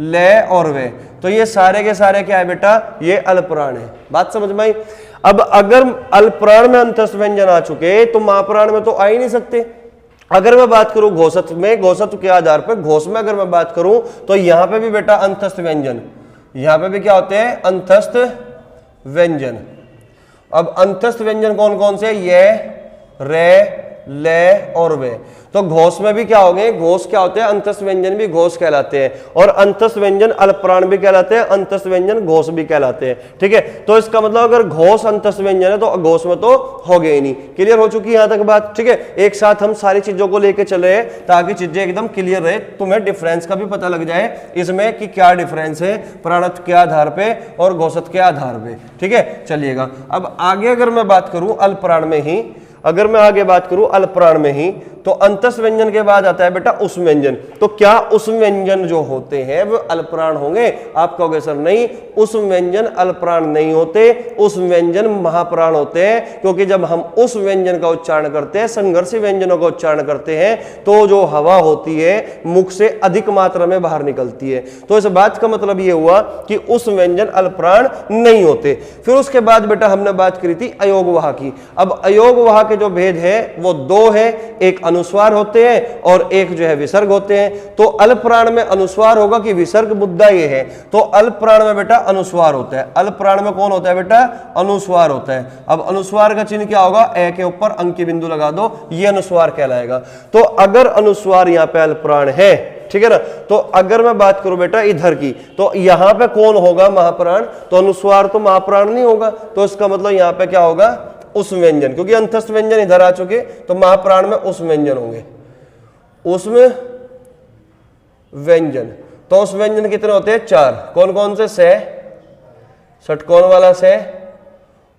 ले और वे, तो ये सारे के सारे क्या है बेटा? ये अल्पप्राण है। बात समझ में आई? अब अगर अल्पप्राण में अंतस्थ व्यंजन आ चुके तो महाप्राण में तो आ ही नहीं सकते। अगर मैं बात करूं घोषत्व में, घोषत्व के आधार पर घोष में अगर मैं बात करूं, तो यहां पे भी बेटा अंतस्थ व्यंजन, यहां पे भी क्या होते हैं? अंतस्थ व्यंजन। अब अंतस्थ व्यंजन कौन कौन से? ये, रे, ले और वे। तो घोष में भी क्या हो गए? घोष क्या होते हैं? अंतस्थ व्यंजन भी घोष कहलाते हैं, और अंतस्थ व्यंजन अल्पप्राण भी कहलाते हैं, अंतस्थ व्यंजन घोष भी कहलाते हैं, ठीक है। तो इसका मतलब अगर घोष अंतस्थ व्यंजन है तो घोष में तो हो गए ही नहीं। क्लियर हो चुकी है यहां तक बात, ठीक है। एक साथ हम सारी चीजों को लेके चल रहे हैं ताकि चीजें एकदम क्लियर रहे, तुम्हें डिफरेंस का भी पता लग जाए इसमें कि क्या डिफरेंस है प्राणत्व के आधार पे और घोषत्व के आधार पे, ठीक है। चलिएगा अब आगे अगर मैं बात करूं अल्पप्राण में ही, अगर मैं आगे बात करूं अल्पप्राण में ही, तो अंतस्थ व्यंजन के बाद आता है बेटा उष्म व्यंजन। तो क्या उष्म व्यंजन जो होते हैं वो अल्पप्राण होंगे? आप कहोगे सर नहीं, उष्म व्यंजन अल्पप्राण नहीं होते, उष्म व्यंजन महाप्राण होते हैं। क्योंकि जब हम उस व्यंजन का उच्चारण करते हैं, संघर्षी व्यंजनों का उच्चारण करते हैं, तो जो हवा होती है मुख से अधिक मात्रा में बाहर निकलती है। तो इस बात का मतलब यह हुआ कि उस व्यंजन अल्पप्राण नहीं होते। फिर उसके बाद बेटा हमने बात करी थी अयोगवाह की। अब अयोगवाह के जो भेद है वो दो है, एक अनुस्वार होते हैं और एक जो है विसर्ग होते हैं। तो अल्पप्राण में अनुस्वार होगा कि विसर्ग, मुद्दा ये है। तो अल्पप्राण में बेटा अनुस्वार होता है। अल्पप्राण में कौन होता है बेटा? अनुस्वार होता है। अब अनुस्वार का चिन्ह क्या होगा? ए के ऊपर अंकी बिंदु लगा दो, ये अनुस्वार कहलाएगा। तो अगर अनुस्वार यहां पे अल्पप्राण है, ठीक है ना, तो अगर मैं बात करूं बेटा इधर की, तो यहां पे कौन होगा? महाप्राण। तो अनुस्वार तो महाप्राण नहीं होगा, तो इसका मतलब यहां पे क्या होगा? उष्म व्यंजन, क्योंकि अंतस्थ व्यंजन इधर आ चुके, तो महाप्राण में उष्म व्यंजन होंगे। उष्म व्यंजन, तो उष्म व्यंजन कितने होते हैं? 4। कौन कौन से? से, षटकोण वाला से,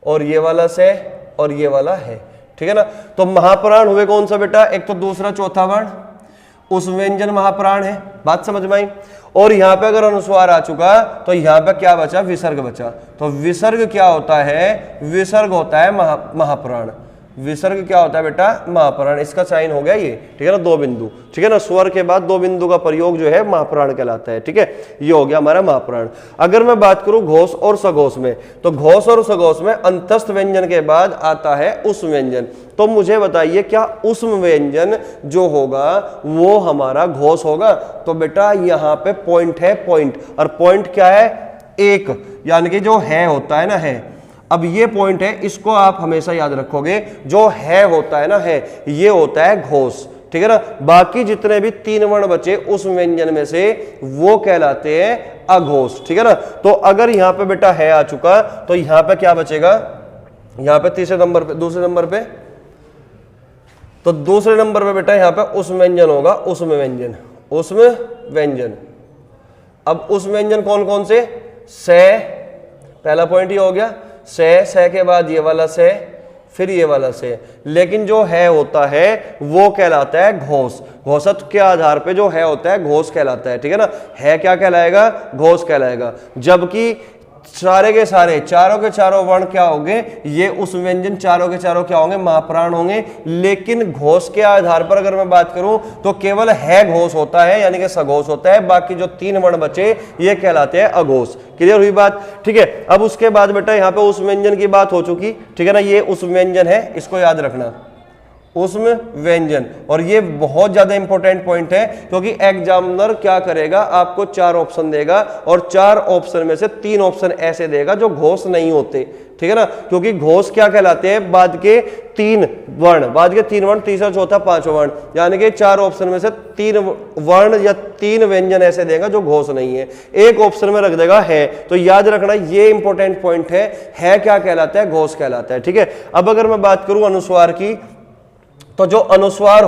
और ये वाला से, और ये वाला है, ठीक है ना। तो महाप्राण हुए कौन सा बेटा? एक तो दूसरा चौथा वर्ण, उस व्यंजन महाप्राण है। बात समझ में आई? और यहां पे अगर अनुस्वार आ चुका तो यहां पे क्या बचा? विसर्ग बचा। तो विसर्ग क्या होता है? विसर्ग होता है महाप्राण। विसर्ग क्या होता है बेटा? महाप्राण। इसका साइन हो गया ये, ठीक है ना, 2 बिंदु, ठीक है ना। स्वर के बाद 2 बिंदु का प्रयोग जो है महाप्राण कहलाता है, ठीक है। ये हो गया हमारा महाप्राण। अगर मैं बात करूं घोष और सघोष में, तो घोष और सघोष में अंतस्थ व्यंजन के बाद आता है उष्म व्यंजन। तो मुझे बताइए क्या उष्म व्यंजन जो होगा वो हमारा घोष होगा? तो बेटा यहां पे पॉइंट है, पॉइंट, और पॉइंट क्या है? 1, यानी कि जो है होता है ना, है। अब ये पॉइंट है, इसको आप हमेशा याद रखोगे। जो है होता है ना, है, ये होता है घोष, ठीक है ना। बाकी जितने भी 3 वर्ण बचे उस व्यंजन में से, वो कहलाते हैं अघोष, ठीक है ना। तो अगर यहां पे बेटा है आ चुका, तो यहां पे क्या बचेगा? यहां पे तीसरे नंबर पे, दूसरे नंबर पे, तो दूसरे नंबर पे बेटा यहां पे उष्म व्यंजन होगा। उष्म व्यंजन, उष्म व्यंजन। अब उष्म व्यंजन कौन कौन से? से, पहला पॉइंट ये हो गया। से के बाद ये वाला से, फिर ये वाला से। लेकिन जो है होता है वो कहलाता है घोष। घोषत्व के आधार पे जो है होता है घोष कहलाता है, ठीक है ना। है क्या कहलाएगा? घोष कहलाएगा। जबकि सारे के सारे, चारों के चारों वर्ण क्या होंगे? ये उस व्यंजन चारों के चारों क्या होंगे? महाप्राण होंगे। लेकिन घोष के आधार पर अगर मैं बात करूं तो केवल है घोष होता है, यानी कि सघोष होता है। बाकी जो 3 वर्ण बचे ये कहलाते हैं अघोष। क्लियर हुई बात? ठीक है। अब उसके बाद बेटा यहाँ पे उस व्यंजन की बात हो चुकी, ठीक है ना। ये उस व्यंजन है, इसको याद रखना, उष्म व्यंजन। और ये बहुत ज्यादा इंपॉर्टेंट पॉइंट है, क्योंकि एग्जामिनर क्या करेगा? आपको 4 ऑप्शन देगा, और 4 ऑप्शन में से 3 ऑप्शन ऐसे देगा जो घोष नहीं होते, ठीक है ना। क्योंकि घोष क्या कहलाते हैं? बाद के 3 वर्ण, बाद के 3 वर्ण, तीसरा चौथा पांचवा वर्ण, यानी कि 4 ऑप्शन में से 3 वर्ण या 3 व्यंजन ऐसे देगा जो घोष नहीं है। एक ऑप्शन में रख देगा है। तो याद रखना ये इंपॉर्टेंट पॉइंट है क्या कहलाता है? घोष कहलाता है, ठीक है। अब अगर मैं बात करूं अनुस्वार की, तो जो अनुस्वार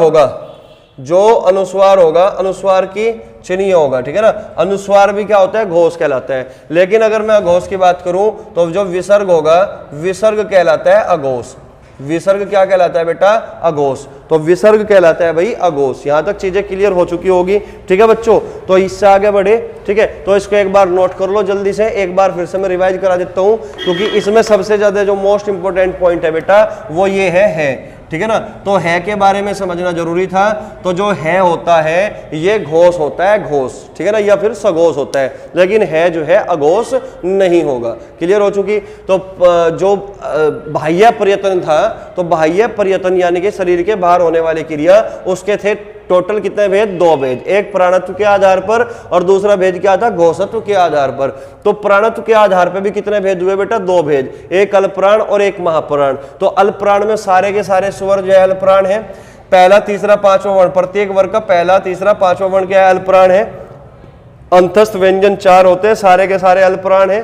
होगा, अनुस्वार की चिन्ह होगा, ठीक है ना। अनुस्वार भी क्या होता है? घोष कहलाता है। लेकिन अगर मैं अघोष की बात करूं तो जो विसर्ग होगा, विसर्ग कहलाता है अघोष। विसर्ग क्या कहलाता है बेटा? अघोष। तो विसर्ग कहलाता है भाई अघोष। यहां तक चीजें क्लियर हो चुकी होगी, ठीक है बच्चों। तो इससे आगे बढ़े, ठीक है। तो इसको एक बार नोट कर लो जल्दी से, एक बार फिर से मैं रिवाइज करा देता हूं, क्योंकि इसमें सबसे ज्यादा जो मोस्ट इंपोर्टेंट पॉइंट है बेटा वो ये है, ठीक है ना। तो है के बारे में समझना जरूरी था। तो जो है होता है ये घोष होता है, घोष, ठीक है ना, या फिर सघोष होता है। लेकिन है जो है अघोष नहीं होगा। क्लियर हो चुकी। तो जो बाह्य पर्यटन था, तो बाह्य पर्यटन यानी कि शरीर के बाहर होने वाली क्रिया, उसके थे टोटल कितने भेद? 2 भेद। एक प्राणत्व के आधार पर और दूसरा भेद क्या था? घोषत्व के आधार पर। तो प्राणत्व के आधार पर भी कितने भेद हुए बेटा? 2 भेद, एक अल्पप्राण और एक महाप्राण। तो अल्पप्राण में सारे के सारे स्वर जो है अल्पप्राण है। पहला तीसरा पांचवा वर्ण, प्रत्येक वर्ग का पहला तीसरा पांचवा वर्ण क्या है? अल्पप्राण है। अंतस्थ व्यंजन 4 होते हैं, सारे के सारे अल्पप्राण है।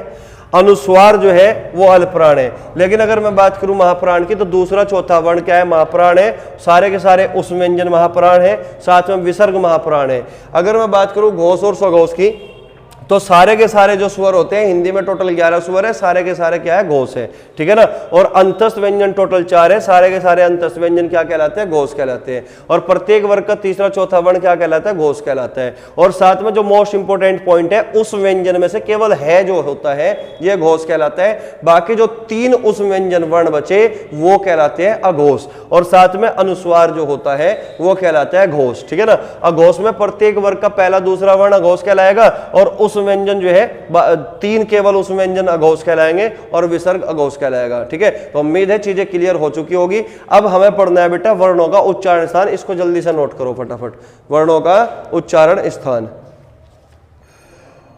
अनुस्वार जो है वो अल्पप्राण है। लेकिन अगर मैं बात करूं महाप्राण की, तो दूसरा चौथा वर्ण क्या है? महाप्राण है। सारे के सारे उस व्यंजन महाप्राण है, साथ में विसर्ग महाप्राण है। अगर मैं बात करूं घोष और सघोष की, तो सारे के सारे जो स्वर होते हैं हिंदी में टोटल 11 स्वर है, सारे के सारे क्या है घोष है, ठीक है ना। और अंतस्थ व्यंजन टोटल 4 है, सारे के सारे अंतस्थ व्यंजन क्या कहलाते हैं, घोष कहलाते हैं। और प्रत्येक वर्ग का तीसरा चौथा वर्ण क्या कहलाता है, घोष कहलाता है। और साथ में जो मोस्ट इंपोर्टेंट पॉइंट है, उस व्यंजन में से केवल है जो होता है यह घोष कहलाता है, बाकी जो 3 उस व्यंजन वर्ण बचे वो कहलाते हैं अघोष। और साथ में अनुस्वार जो होता है वो कहलाता है घोष, ठीक है ना। अघोष में प्रत्येक वर्ग का पहला दूसरा वर्ण अघोष कहलाएगा और उस व्यंजन जो है 3 केवल उस व्यंजन अघोष कहलाएंगे और विसर्ग अघोष कहलाएगा, ठीक है। तो उम्मीद है चीजें क्लियर हो चुकी होगी। अब हमें पढ़ना है बेटा वर्णों का उच्चारण स्थान, इसको जल्दी से नोट करो फटाफट। वर्णों का उच्चारण स्थान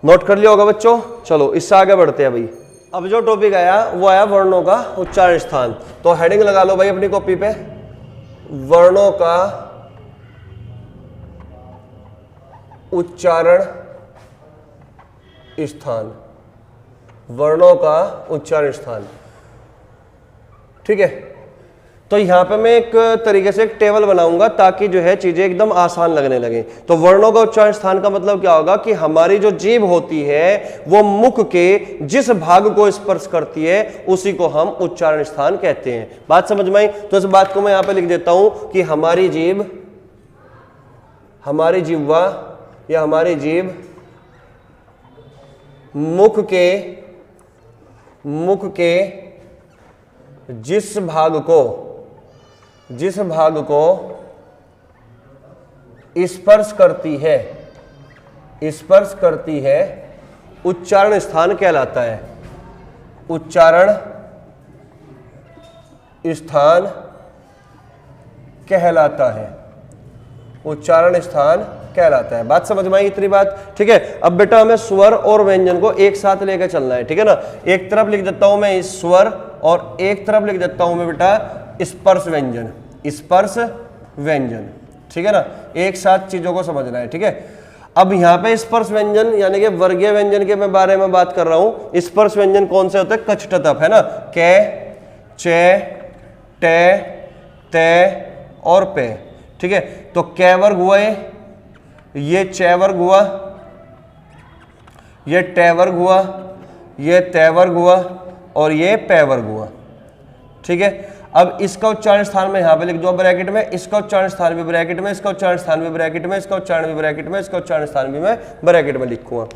नोट कर लिया होगा बच्चों। चलो इससे आगे बढ़ते हैं भाई। अब जो टॉपिक आया वो आया वर्णों का उच्चारण स्थान। तो हेडिंग लगा लो भाई अपनी कॉपी पे, वर्णों का उच्चारण स्थान, वर्णों का उच्चारण स्थान, ठीक है। तो यहां पे मैं एक तरीके से एक टेबल बनाऊंगा ताकि जो है चीजें एकदम आसान लगने लगे। तो वर्णों का उच्चारण स्थान का मतलब क्या होगा कि हमारी जो जीभ होती है वो मुख के जिस भाग को स्पर्श करती है उसी को हम उच्चारण स्थान कहते हैं। बात समझ में आई? तो इस बात को मैं यहां पे लिख देता हूं कि हमारी जीभ, हमारी जिह्वा या हमारी जीभ मुख के जिस भाग को स्पर्श करती है उच्चारण स्थान कहलाता है। उच्चारण स्थान कहलाता है, उच्चारण स्थान कहलाता है। बात समझ में आई इतनी बात, ठीक है। अब बेटा हमें स्वर और व्यंजन को एक साथ लेकर चलना है, ठीक है ना। एक तरफ लिख देता हूं मैं इस स्वर और एक तरफ लिख देता हूं मैं बेटा स्पर्श व्यंजन, स्पर्श व्यंजन, ठीक है ना। एक साथ चीजों को समझना है, ठीक है। अब यहां पे स्पर्श व्यंजन यानी कि वर्गीय व्यंजन के मैं बारे में बात कर रहा हूं। स्पर्श व्यंजन कौन से होते हैं? कछ ट तप, है ना। कै, चे, टे, ते और पे, ठीक है। तो कै वर्ग हुआ, ये चे वर्ग हुआ, ये टे वर्ग हुआ, ये ते वर्ग हुआ और ये पे वर्ग हुआ, ठीक है। अब इसका उच्चारण स्थान में यहां पे लिख दो ब्रैकेट में, इसका उच्चारण स्थान भी ब्रैकेट में, इसका उच्चारण स्थान भी ब्रैकेट में, इसका उच्चारण भी ब्रैकेट में, इसका उच्चारण स्थान भी मैं ब्रैकेट में लिखूंगा।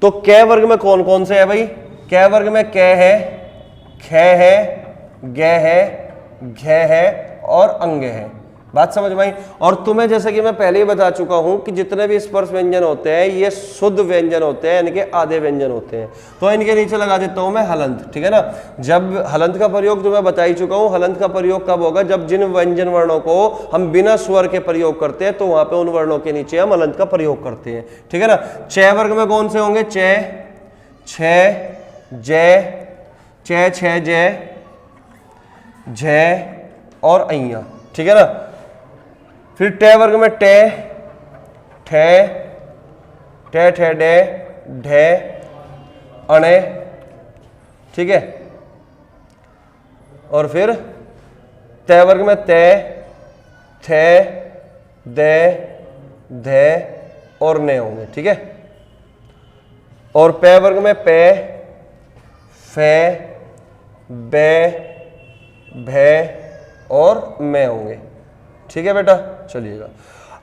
तो कै वर्ग में कौन कौन से है भाई? कै वर्ग में कै है, खे है, गे है, घे है और अंगे है। बात समझ में आई? और तुम्हें जैसे कि मैं पहले ही बता चुका हूं कि जितने भी स्पर्श व्यंजन होते हैं ये शुद्ध व्यंजन होते हैं, यानी कि आधे व्यंजन होते हैं। तो इनके नीचे लगा देता हूं मैं हलंत, ठीक है ना। जब हलंत का प्रयोग तो मैं बता ही चुका हूं, हलंत का प्रयोग कब होगा? जब जिन व्यंजन वर्णों को हम बिना स्वर के प्रयोग करते हैं तो वहां पे उन वर्णों के नीचे हम हलंत का प्रयोग करते हैं, ठीक है ना। चे वर्ग में कौन से होंगे? चे, छे, जय, चे, छे, जय, झे और अइया, ठीक है ना। फिर टे वर्ग में टे, ठे, टे, ठे, डे, ढे, अणे, ठीक है। और फिर ते वर्ग में ते, थे, दे, धे और ने होंगे, ठीक है। और पे वर्ग में पे, फे, बे, भे और में होंगे, ठीक है बेटा। चलिएगा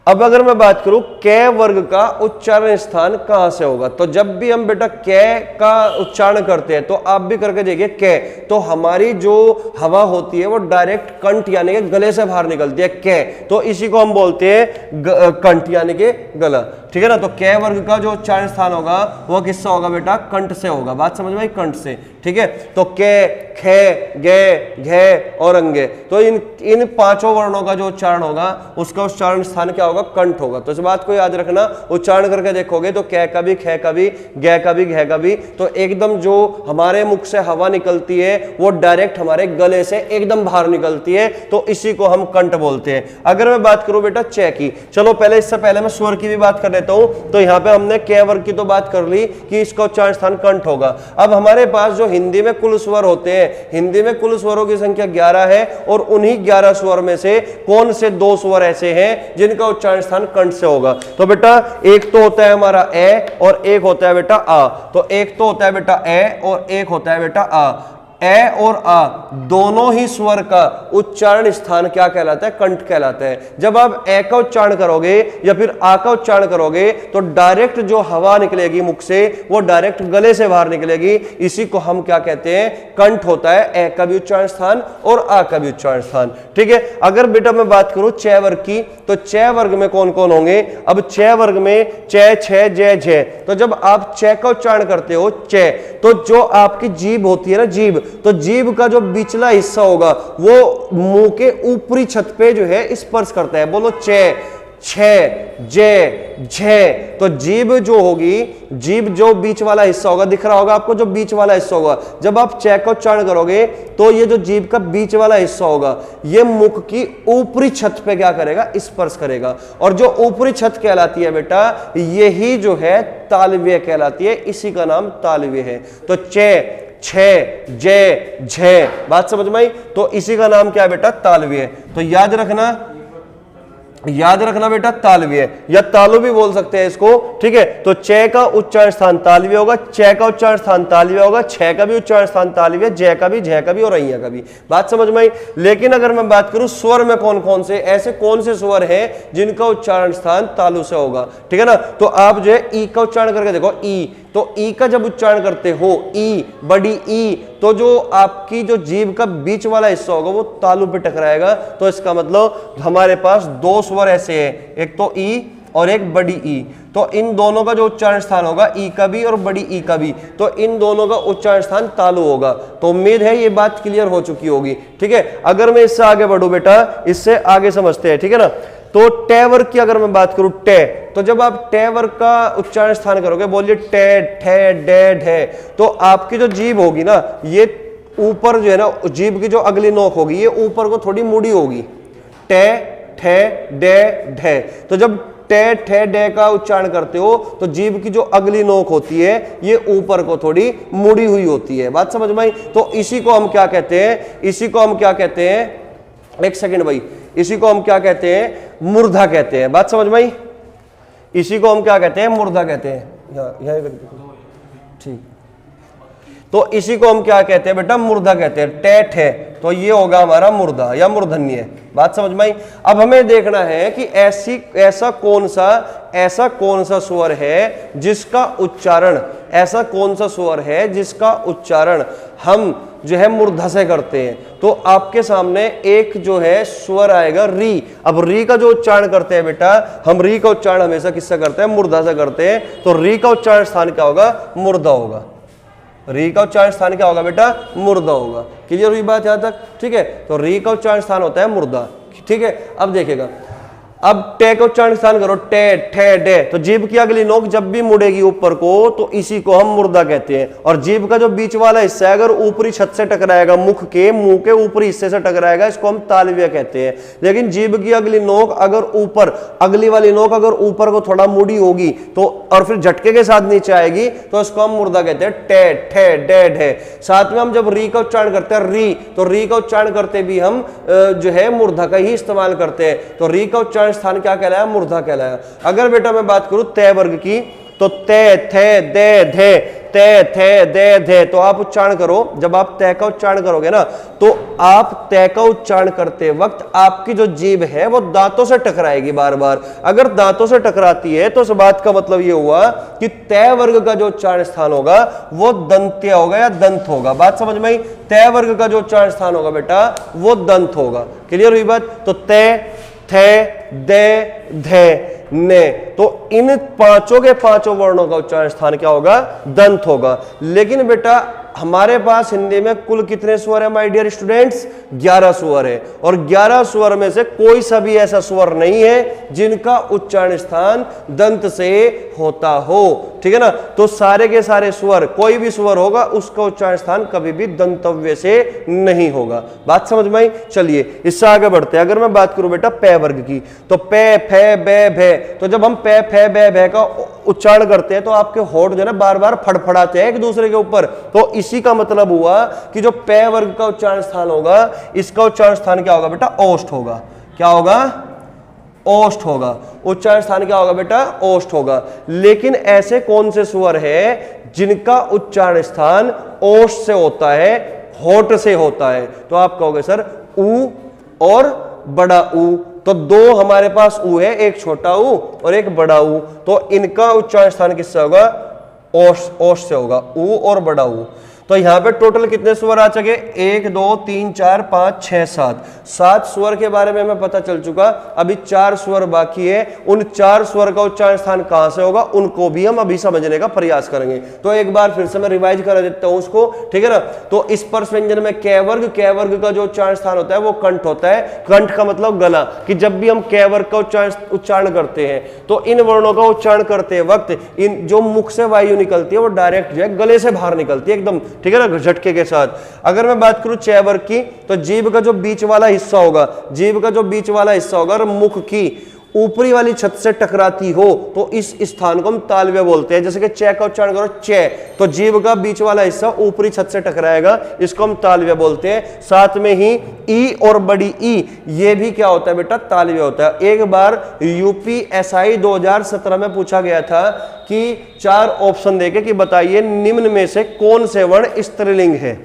अब अगर मैं बात करूं कै वर्ग का उच्चारण स्थान कहां से होगा, तो जब भी हम बेटा कै का उच्चारण करते हैं तो आप भी करके देखिए कै, तो हमारी जो हवा होती है वो डायरेक्ट कंठ यानी कि गले से बाहर निकलती है कै, तो इसी को हम बोलते हैं कंठ यानी कि गला, ठीक है ना। तो कै वर्ग का जो उच्चारण स्थान होगा वो किससे होगा बेटा? कंठ से होगा। बात समझ में आई? कंठ से, ठीक है। तो कै, खे, गे, घे और अंगे, तो इन पांचों वर्णों का जो उच्चारण होगा उसका उच्चारण स्थान क्या होगा? कंठ होगा। तो इस बात को याद रखना, उच्चारण करके देखोगे तो कै का भी, खे का भी, गे का भी, घे का भी, तो एकदम जो हमारे मुख से हवा निकलती है वो डायरेक्ट हमारे गले से एकदम बाहर निकलती है, तो इसी को हम कंठ बोलते हैं। अगर मैं बात करूं बेटा चे की, चलो पहले इससे पहले मैं स्वर की भी बात कर लेता हूं। तो यहां पे हमने कै वर्ग की तो बात कर ली कि इसका उच्चारण स्थान कंठ होगा। अब हमारे पास जो हिंदी में कुल स्वर होते हैं, हिंदी में कुल स्वरों की संख्या 11 है और उन्हीं 11 स्वर में से कौन से 2 स्वर ऐसे हैं जिनका उच्चारण स्थान कंठ से होगा। तो बेटा एक तो होता है हमारा ए और एक होता है बेटा आ। तो एक तो होता है बेटा ए और एक होता है बेटा आ। ए और आ दोनों ही स्वर का उच्चारण स्थान क्या कहलाता है? कंठ कहलाता है। जब आप ए का उच्चारण करोगे या फिर आ का उच्चारण करोगे तो डायरेक्ट जो हवा निकलेगी मुख से वो डायरेक्ट गले से बाहर निकलेगी। इसी को हम क्या कहते हैं? कंठ होता है ए का भी उच्चारण स्थान और आ का भी उच्चारण स्थान। ठीक है। अगर बेटा मैं बात करूं च वर्ग की, तो च वर्ग में कौन कौन होंगे? अब च वर्ग में च, छ, ज, झ। तो जब आप च का उच्चारण करते हो च, तो जो आपकी जीभ होती है ना, जीभ, तो जीभ का जो बीचला हिस्सा होगा वो मुंह के ऊपरी छत पे जो है स्पर्श करता है। बोलो चे, छे, जे, झे। तो जीभ जो होगी, जीभ जो बीच वाला हिस्सा होगा, दिख रहा होगा आपको जो बीच वाला हिस्सा होगा, जब आप चे का उच्चारण करोगे तो ये जो जीभ का बीच वाला हिस्सा होगा ये मुख की ऊपरी छत पे क्या करेगा? स्पर्श करेगा। और जो ऊपरी छत कहलाती है बेटा, यही जो है तालव्य कहलाती है। इसी का नाम तालव्य है। तो चे, छे, जे, झे, बात समझ में आई? तो इसी का नाम क्या है बेटा? तालव्य। तो याद रखना बेटा तालव्य, या तालु भी बोल सकते हैं इसको। ठीक है। तो चे का उच्चारण स्थान तालव्य होगा, चे का उच्चारण स्थान तालव्य होगा, छे का भी उच्चारण स्थान तालव्य, जय का भी, झे का भी और अय्या का भी। बात समझ में आई? लेकिन अगर मैं बात करूं स्वर में कौन कौन से, ऐसे कौन से स्वर हैं जिनका उच्चारण स्थान तालु से होगा? ठीक है ना। तो आप जो है ई का उच्चारण करके देखो, ई। तो ई का जब उच्चारण करते हो, ई, बड़ी ई, तो जो आपकी जो जीभ का बीच वाला हिस्सा होगा वो तालु पे टकराएगा। तो इसका मतलब हमारे पास दो स्वर ऐसे हैं, एक तो ई और एक बड़ी ई। तो इन दोनों का जो उच्चारण स्थान होगा, ई का भी और बड़ी ई का भी, तो इन दोनों का उच्चारण स्थान तालु होगा। तो उम्मीद है ये बात क्लियर हो चुकी होगी। ठीक है। अगर मैं इससे आगे बढ़ूं बेटा, इससे आगे समझते हैं। ठीक है ना। तो टे वर्ग की अगर मैं बात करूं, टे, तो जब आप टे वर्ग का उच्चारण स्थान करोगे, बोलिए टे, ठे, डे, ढे, तो आपकी जो जीभ होगी ना, ये ऊपर जो है ना, जीभ की जो अगली नोक होगी ये ऊपर को थोड़ी मुड़ी होगी। टे, ठे, डे, ढे। तो जब टे, ठे, डे का उच्चारण करते हो तो जीभ की जो अगली नोक होती है ये ऊपर को थोड़ी मुड़ी हुई होती है। बात समझ में आई? तो इसी को हम क्या कहते हैं? इसी को हम क्या कहते हैं? एक सेकंड भाई, इसी को हम क्या कहते हैं? मूर्धा कहते हैं। बात समझ में आई? इसी को हम क्या कहते हैं? मूर्धा कहते हैं। यहाँ ठीक। तो इसी को हम क्या कहते हैं बेटा? मूर्धा कहते हैं। टेट है तो ये होगा हमारा मूर्धा या मूर्धन्य। बात समझ में आई? अब हमें देखना है कि ऐसा कौन सा स्वर है जिसका उच्चारण, ऐसा कौन सा स्वर है जिसका उच्चारण हम जो है मूर्धा से करते हैं। तो आपके सामने एक जो है स्वर आएगा री। अब री का जो उच्चारण करते हैं बेटा, हम री का उच्चारण हमेशा किससे करते हैं? मूर्धा से करते हैं। तो री का उच्चारण स्थान क्या होगा? मूर्धा होगा। री का उच्चारण स्थान क्या होगा बेटा? मूर्धा होगा। क्लियर हुई बात यहां तक? ठीक है। तो री का उच्चारण स्थान होता है मूर्धा। ठीक है। अब देखिएगा, अब टे का उच्चारण स्थान करो, टे, ठे, डे। तो जीभ की अगली नोक जब भी मुड़ेगी ऊपर को तो इसी को हम मूर्धा कहते हैं। और जीभ का जो बीच वाला हिस्सा है अगर ऊपरी छत से टकराएगा, मुंह के ऊपरी हिस्से से टकराएगा, इसको हम तालव्य कहते हैं। लेकिन जीभ की अगली नोक अगर ऊपर, अगली वाली नोक अगर ऊपर को थोड़ा मुड़ी होगी तो और फिर झटके के साथ नीचे आएगी तो इसको हम मूर्धा कहते हैं। टे, ठे, डे, ढे। साथ में हम जब री का उच्चारण करते हैं, री, तो री का उच्चारण करते भी हम जो है मूर्धा का ही इस्तेमाल करते हैं। तो री का उच्चारण स्थान क्या कहलाया? मूर्धा कहलाया। अगर बेटा मैं बात करूं ते वर्ग की, तो ते, थे, दे, धे, ते, थे, दे, धे। तो आप उच्चारण करो, जब आप ते का उच्चारण करोगे ना, तो आप ते का उच्चारण करते वक्त आपकी जो जीभ है वो दांतों से टकराएगी बार बार। अगर दांतों से टकराती है तो इस बात का मतलब ये हुआ कि ते वर्ग का जो उच्चारण स्थान होगा वो दंत्य होगा या दंत होगा। बात समझ में आई? ते वर्ग का जो उच्चारण स्थान होगा बेटा वो दंत होगा। क्लियर हुई बात? तो ते, थे, दे, धे, ने, तो इन पांचों के पांचों वर्णों का उच्चारण स्थान क्या होगा? दंत होगा। लेकिन बेटा हमारे पास हिंदी में कुल कितने स्वर है माय डियर स्टूडेंट्स? 11 स्वर है। और 11 स्वर में से कोई सा भी ऐसा स्वर नहीं है जिनका उच्चारण स्थान दंत से होता हो। ठीक है ना। तो सारे के सारे स्वर, कोई भी स्वर होगा उसका उच्चारण स्थान कभी भी दंतव्य से नहीं होगा। बात समझ में आई? चलिए इससे आगे बढ़ते हैं। अगर मैं बात करूं बेटा पे वर्ग की, तो पे, फे, बे, भे। तो जब हम पे, फे, बे, भे का उच्चारण करते हैं तो आपके होठ जो है ना बार बार फड़फड़ाते हैं एक दूसरे के ऊपर। तो इसी का मतलब हुआ कि जो पे वर्ग का उच्चारण स्थान होगा इसका उच्चारण स्थान क्या होगा बेटा? ओष्ठ होगा। क्या होगा? ओष्ठ होगा। उच्चारण स्थान क्या होगा बेटा? ओष्ठ होगा। लेकिन ऐसे कौन से स्वर है जिनका उच्चारण स्थान ओष्ठ से होता है, होठ से होता है? तो आप कहोगे सर ऊ और बड़ा ऊ। तो दो हमारे पास ऊ है, एक छोटा ऊ और एक बड़ा ऊ। तो इनका उच्चारण स्थान किससे होगा? ओष्ठ से होगा, ऊ और बड़ा ऊ। तो यहां पे टोटल कितने स्वर आ चुके? 1 2 3 4 5 6 7 7 स्वर के बारे में हमें पता चल चुका। अभी 4 स्वर बाकी है। उन 4 स्वर का उच्चारण स्थान कहां से होगा उनको भी हम अभी समझने का प्रयास करेंगे। तो एक बार फिर से मैं रिवाइज करा देता हूं उसको, ठीक है ना। तो स्पर्श व्यंजन में कै वर्ग का जो उच्चारण स्थान होता है वो कंठ होता है। कंठ का मतलब गला, कि जब भी हम कै वर्ग का उच्चारण करते हैं तो इन वर्णों का उच्चारण करते वक्त इन जो मुख से वायु निकलती है वो डायरेक्ट जो है गले से बाहर निकलती है एकदम, ठीक है ना, झटके के साथ। अगर मैं बात करूं चै वर्ग की, तो जीभ का जो बीच वाला हिस्सा होगा, जीभ का जो बीच वाला हिस्सा होगा और मुख की ऊपरी वाली छत से टकराती हो तो इस स्थान को हम तालव्य बोलते हैं। जैसे कि चै का उच्चारण करो चै, तो जीभ का बीच वाला हिस्सा ऊपरी छत से टकराएगा, इसको हम तालव्य बोलते हैं। साथ में ही ई और बड़ी ई, ये भी क्या होता है बेटा? तालव्य होता है। एक बार यूपीएसआई 2017 में पूछा गया था कि 4 ऑप्शन देके कि बताइए निम्न में से कौन से वर्ण स्त्रीलिंग है।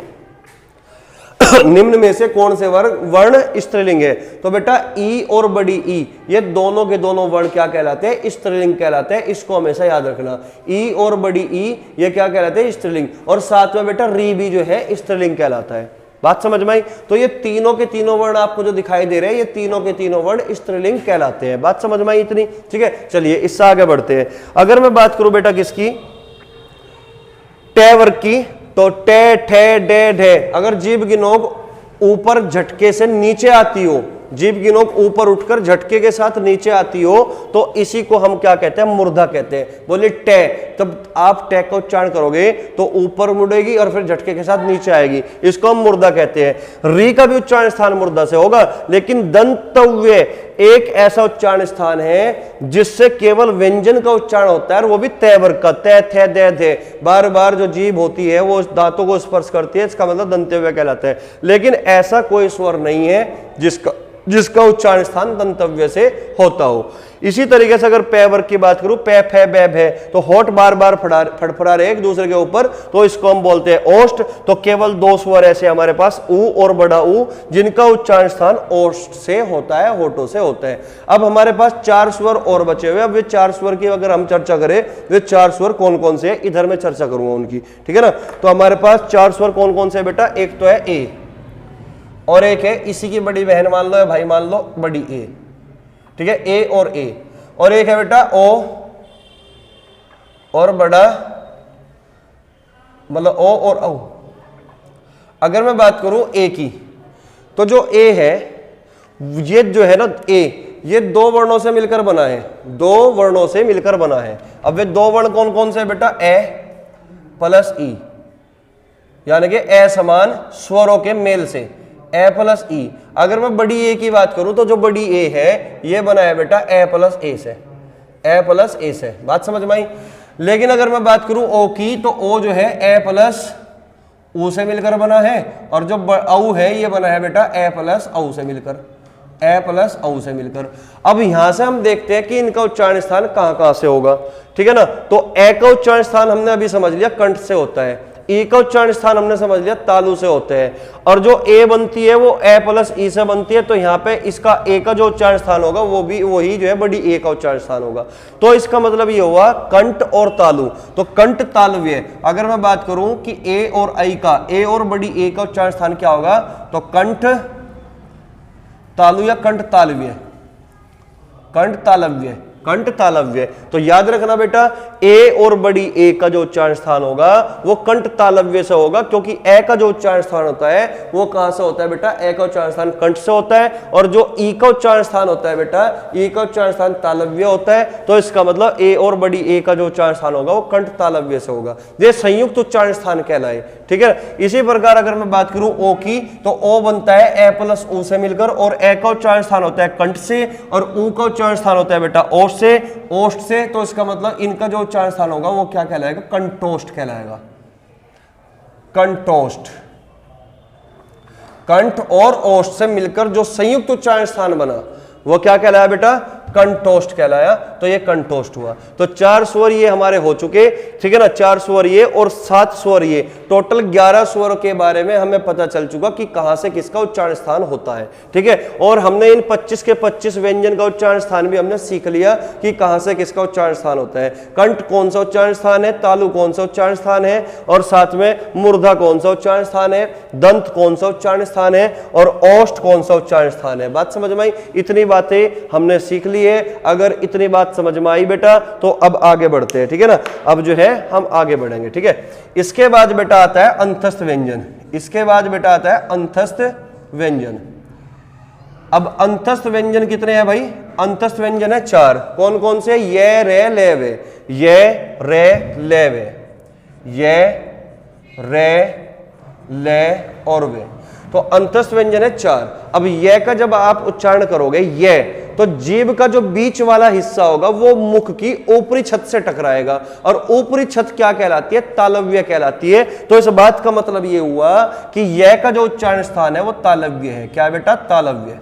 निम्न में से कौन से वर्ण स्त्रीलिंग है? तो बेटा ई और बड़ी ई, ये दोनों के दोनों वर्ण क्या कहलाते हैं? स्त्रीलिंग कहलाते हैं। इसको हमेशा याद रखना। ई और बड़ी ई ये क्या कहलाते हैं? स्त्रीलिंग। और साथ में बेटा री भी जो है स्त्रीलिंग कहलाता है। बात समझ में आई? तो ये तीनों के तीनों वर्ण आपको जो दिखाई दे रहे हैं, ये तीनों के तीनों वर्ण स्त्रीलिंग कहलाते हैं। बात समझ में आई इतनी? ठीक है, चलिए इससे आगे बढ़ते हैं। अगर मैं बात करूं बेटा किसकी? टै वर्ग की, तो टे ठे डे ढे, अगर जीभ की नोक ऊपर झटके से नीचे आती हो, जीभ की नोक ऊपर उठकर झटके के साथ नीचे आती हो, तो इसी को हम क्या कहते हैं? मूर्धा कहते हैं। बोले टे, तब आप टे का उच्चारण करोगे तो ऊपर मुड़ेगी और फिर झटके के साथ नीचे आएगी, इसको हम मूर्धा कहते हैं। री का भी उच्चारण स्थान मूर्धा से होगा, लेकिन दंतव्य एक ऐसा उच्चारण स्थान है जिससे केवल व्यंजन का उच्चारण होता है, और वो भी तय वर्ग का, तय थे दे थे। बार बार जो जीभ होती है वो दांतों को स्पर्श करती है, इसका मतलब दंतव्य कहलाता है। लेकिन ऐसा कोई स्वर नहीं है जिसका उच्चारण स्थान दंतव्य से होता हो। इसी तरीके से अगर पै वर्ग की बात करूं, पै फै बै भै, तो होठ बार बार फड़फड़ा रहे एक दूसरे के ऊपर, तो इसको हम बोलते हैं ओष्ठ। तो केवल 2 स्वर ऐसे हमारे पास ऊ और बड़ा ऊ, जिनका उच्चारण स्थान ओष्ठ से होता है, होठों से होता है। अब हमारे पास 4 स्वर और बचे हुए। अब ये 4 स्वर की अगर हम चर्चा करें, वे 4 स्वर कौन कौन से है, इधर मैं चर्चा करूंगा उनकी, ठीक है ना। तो हमारे पास 4 स्वर कौन कौन से है बेटा? एक तो है ए, और एक है इसी की बड़ी बहन मान लो या भाई मान लो, बड़ी ए, ठीक है, ए और ए। और एक है बेटा ओ और बड़ा, मतलब ओ और औ। अगर मैं बात करूं ए की, तो जो ए है ये जो है ना ए, ये 2 वर्णों से मिलकर बना है, 2 वर्णों से मिलकर बना है। अब वे 2 वर्ण कौन कौन से है बेटा? ए प्लस ई, यानी कि ए समान स्वरों के मेल से, ए प्लस ई। अगर मैं बड़ी ए की बात करूं, तो जो बड़ी ए है ये बना है बेटा ए प्लस ए से, ए प्लस ए से। बात समझ में आई? लेकिन अगर मैं बात करूं ओ की, तो ओ जो है ए प्लस ऊ से मिलकर बना है, और जो औ है ये बना है बेटा ए प्लस औ से मिलकर, ए प्लस औ से मिलकर। अब यहां से हम देखते हैं कि इनका उच्चारण स्थान कहां से होगा, ठीक है ना। तो ए का उच्चारण स्थान हमने अभी समझ लिया कंठ से होता है, ई का उच्चारण स्थान हमने समझ लिया तालु से होते हैं, और जो ए बनती है वो ए प्लस ई से बनती है। तो यहाँ पे इसका ए का जो उच्चारण स्थान होगा वो भी वही जो है बड़ी ए का उच्चारण स्थान होगा। तो इसका मतलब ये हुआ कंठ और तालु। तो कंठ तालव्य, अगर मैं बात करूं कि ए और आई का, ए और बड़ी ए का उच्चारण स्थान क्या होगा, तो कंठ तालु या कंठ तालव्य, कंठ तालव्य, कंठ तालव्य। तो याद रखना बेटा ए और बड़ी ए का जो उच्चारण स्थान होगा वो कंठ तालव्य से होगा, क्योंकि ए का जो उच्चारण स्थान होता है वो कहां से होता है बेटा? ए का उच्चारण स्थान कंठ से होता है, और जो ई का उच्चारण स्थान होता है बेटा, ई का उच्चारण स्थान तालव्य होता है। तो इसका मतलब ए और बड़ी ए का जो उच्चारण स्थान होगा वो कंठ तालव्य से होगा, ये संयुक्त उच्चारण स्थान कहलाए, ठीक है। इसी प्रकार अगर मैं बात करूं ओ की, तो ओ बनता है ए प्लस ऊ से मिलकर, और ए का उच्चारण स्थान होता है कंठ से, और ऊ का उच्चारण स्थान होता है बेटा ओष्ठ से, ओष्ठ से। तो इसका मतलब इनका जो उच्चारण स्थान होगा वो क्या कहलाएगा? कंठोष्ठ कहलाएगा, कंठोष्ठ। कंठ और ओष्ठ से मिलकर जो संयुक्त उच्चारण स्थान बना वो क्या कहलाया बेटा? कंठोष्ठ कहलाया, तो ये कंठोष्ठ हुआ। तो 4 स्वर ये हमारे हो चुके, ठीक है ना, 4 स्वर ये और 7 स्वर ये, टोटल 11 स्वरों के बारे में हमें पता चल चुका कि कहां से किसका उच्चारण स्थान होता है, ठीक है। और हमने इन 25 के 25 व्यंजन का उच्चारण स्थान भी हमने सीख लिया कि कहां से किसका उच्चारण स्थान होता है। कंठ कौन सा उच्चारण स्थान है, तालु कौन सा उच्चारण स्थान है, और साथ में मूर्धा कौन सा उच्चारण स्थान है, दंत कौन सा उच्चारण स्थान है, और ओष्ठ कौन सा उच्चारण स्थान है। बात समझ में आई? इतनी बातें हमने सीख ली है। अगर इतनी बात समझ में आई बेटा तो अब आगे बढ़ते हैं, ठीक है ना। अब जो है हम आगे बढ़ेंगे, ठीक है। इसके बाद बेटा आता है अंतस्थ व्यंजन। इसके बाद बेटा आता है अंतस्थ व्यंजन। अब अंतस्थ व्यंजन कितने हैं भाई? अंतस्थ व्यंजन है 4। कौन कौन से? ये, रे, ले, वे। ये, रे, ले, वे। ये, रे, ले और वे। तो अंतस्थ व्यंजन है 4। अब ये का जब आप उच्चारण करोगे ये, तो जीभ का जो बीच वाला हिस्सा होगा वो मुख की ऊपरी छत से टकराएगा, और ऊपरी छत क्या कहलाती है? तालव्य कहलाती है। तो इस बात का मतलब ये हुआ कि यह का जो उच्चारण स्थान है वो तालव्य है। क्या बेटा? तालव्य।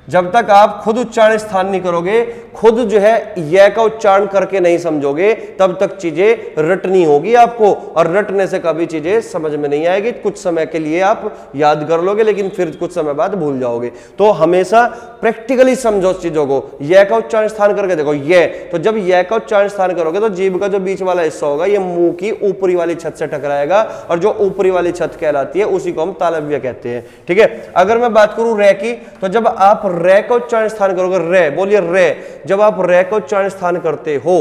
जब तक आप खुद उच्चारण स्थान नहीं करोगे, खुद जो है यह का उच्चारण करके नहीं समझोगे, तब तक चीजें रटनी होगी आपको, और रटने से कभी चीजें समझ में नहीं आएगी। कुछ समय के लिए आप याद कर लोगे, लेकिन फिर कुछ समय बाद भूल जाओगे। तो हमेशा प्रैक्टिकली समझो चीजों को। यह का उच्चारण स्थान करके देखो, ये, तो जब यह का उच्चारण स्थान करोगे तो जीभ का जो बीच वाला हिस्सा होगा ये मुंह की ऊपरी वाली छत से टकराएगा, और जो ऊपरी वाली छत कहलाती है उसी को हम तालव्य कहते हैं, ठीक है। अगर मैं बात करूं रे की, तो जब आप रे का उच्चारण स्थान करोगे, रे, बोलिए रे, जब आप रे का उच्चारण स्थान करते हो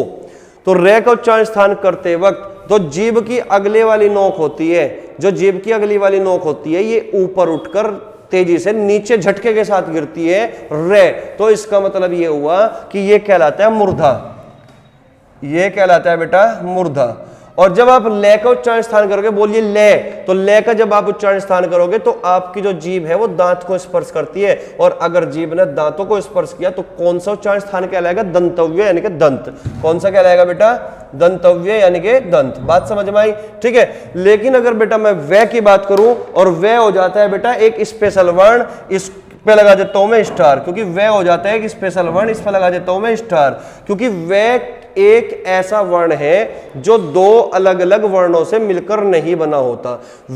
तो रे का उच्चारण स्थान करते वक्त तो जीभ की अगले वाली नोक होती है, जो जीभ की अगली वाली नोक होती है ये ऊपर उठकर तेजी से नीचे झटके के साथ गिरती है, रे। तो इसका मतलब ये हुआ कि ये कहलाता है मूर्धा। ये कहलाता है बेटा मूर्धा। और जब आप ले का उच्चारण स्थान करोगे, बोलिए ले, तो ले का जब आप उच्चारण स्थान करोगे तो आपकी जो जीभ है वो दांत को स्पर्श करती है, और अगर जीभ ने दांतों को स्पर्श किया तो कौन सा उच्चारण स्थान कहलाएगा? दंतव्य, यानी कि दंत। कौन सा कहलाएगा बेटा? दंतव्य, यानी कि दंत। बात समझ में आई? ठीक है। लेकिन अगर बेटा मैं वे की बात करूं, और वे हो जाता है बेटा एक स्पेशल वर्ण, इस पे लगा देता हूं मैं स्टार, क्योंकि वे हो जाता है एक स्पेशल वर्ण, इस पे लगा देता हूं मैं स्टार, क्योंकि वे एक ऐसा वर्ण है जो 2 अलग अलग वर्णों से मिलकर नहीं बना होता।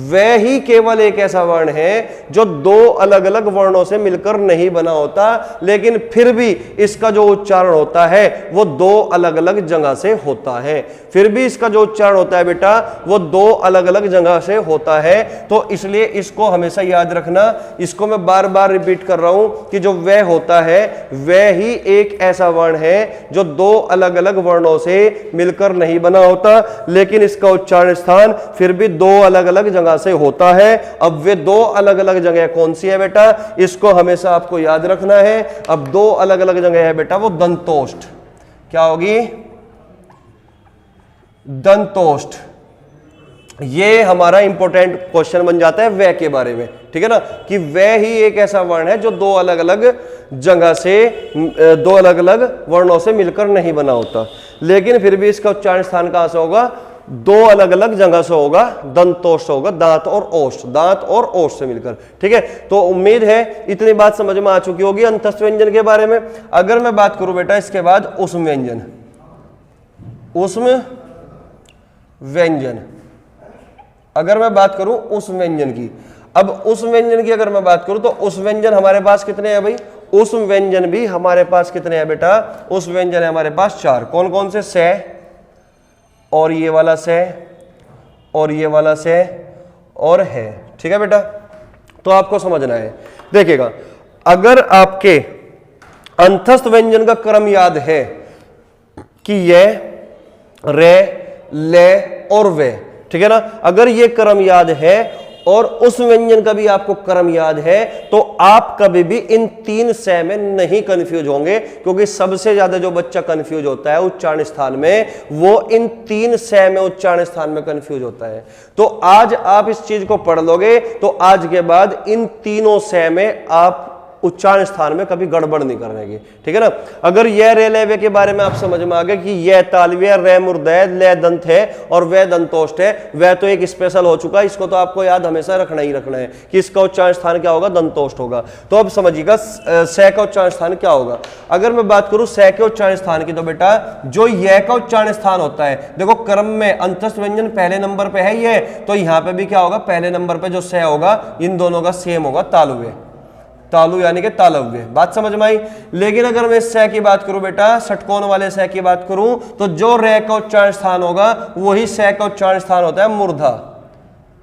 वह ही केवल एक ऐसा वर्ण है जो 2 अलग अलग वर्णों से मिलकर नहीं बना होता, लेकिन फिर भी इसका जो उच्चारण होता है वो 2 अलग अलग जगह से होता है। फिर भी इसका जो उच्चारण होता है बेटा वो 2 अलग अलग जगह से होता है। तो इसलिए इसको हमेशा याद रखना। इसको मैं बार बार रिपीट कर रहा हूं कि जो वह होता है वह ही एक ऐसा वर्ण है जो 2 अलग अलग वर्णों से मिलकर नहीं बना होता, लेकिन इसका उच्चारण स्थान फिर भी 2 अलग अलग जगह से होता है। अब वे 2 अलग अलग जगह कौन सी है बेटा? इसको हमेशा आपको याद रखना है। अब 2 अलग अलग जगह है बेटा वो दंतोष्ठ। क्या होगी? दंतोष्ठ। ये हमारा इंपॉर्टेंट क्वेश्चन बन जाता है वे के बारे में, ठीक है ना, कि वे ही एक ऐसा वर्ण है जो 2 अलग अलग जगह से 2 अलग अलग वर्णों से मिलकर नहीं बना होता, लेकिन फिर भी इसका उच्चारण स्थान कहां से होगा? 2 अलग अलग जगह से होगा, दंतोष्ठ होगा, दांत और ओष्ठ, दांत और ओष्ठ से मिलकर, ठीक है। तो उम्मीद है इतनी बात समझ में आ चुकी होगी अंतस्थ व्यंजन के बारे में। अगर मैं बात करूं बेटा इसके बाद ऊष्म व्यंजन, ऊष्म व्यंजन, अगर मैं बात करूं उस व्यंजन की, अब उस व्यंजन की अगर मैं बात करूं तो उस व्यंजन हमारे पास कितने हैं भाई? उस व्यंजन भी हमारे पास कितने हैं बेटा? उस व्यंजन है हमारे पास 4। कौन कौन से? से, और ये वाला से, और ये वाला से, और है, ठीक है बेटा। तो आपको समझना है, देखिएगा, अगर आपके अंतस्थ व्यंजन का क्रम याद है कि ये, रे, ले और वे, ठीक है ना, अगर ये क्रम याद है और उस व्यंजन का भी आपको क्रम याद है, तो आप कभी भी इन 3 से में नहीं कंफ्यूज होंगे, क्योंकि सबसे ज्यादा जो बच्चा कंफ्यूज होता है उच्चारण स्थान में वो इन 3 से में उच्चारण स्थान में कंफ्यूज होता है। तो आज आप इस चीज को पढ़ लोगे तो आज के बाद इन तीनों से में आप उच्चारण स्थान में कभी गड़बड़ नहीं करने की, ठीक है ना। अगर यह रे लेवे के बारे में आप समझ में आ गए कि यह तालव्य रे मूर्धय ले दंत है और वह दंतोष्ठ है, वह तो एक स्पेशल हो चुका है, इसको तो आपको याद हमेशा रखना ही रखना है कि इसका उच्चारण स्थान क्या होगा, दंतोष्ठ होगा। तो अब समझिएगा स का उच्चारण स्थान क्या होगा। अगर मैं बात करूं स के उच्चारण स्थान की, तो बेटा जो य का उच्चारण स्थान होता है, देखो क्रम में अंतस्थ व्यंजन पहले नंबर पे है ये, तो यहां पे भी क्या होगा, पहले नंबर पे जो स होगा इन दोनों का सेम होगा, तालुव्य, तालु यानी कि तालव्य। बात समझ में आई। लेकिन अगर मैं स की बात करूं बेटा, षटकोण वाले स की बात करूं, तो जो रे का उच्चारण स्थान होगा वही स का उच्चारण स्थान होता है मूर्धा।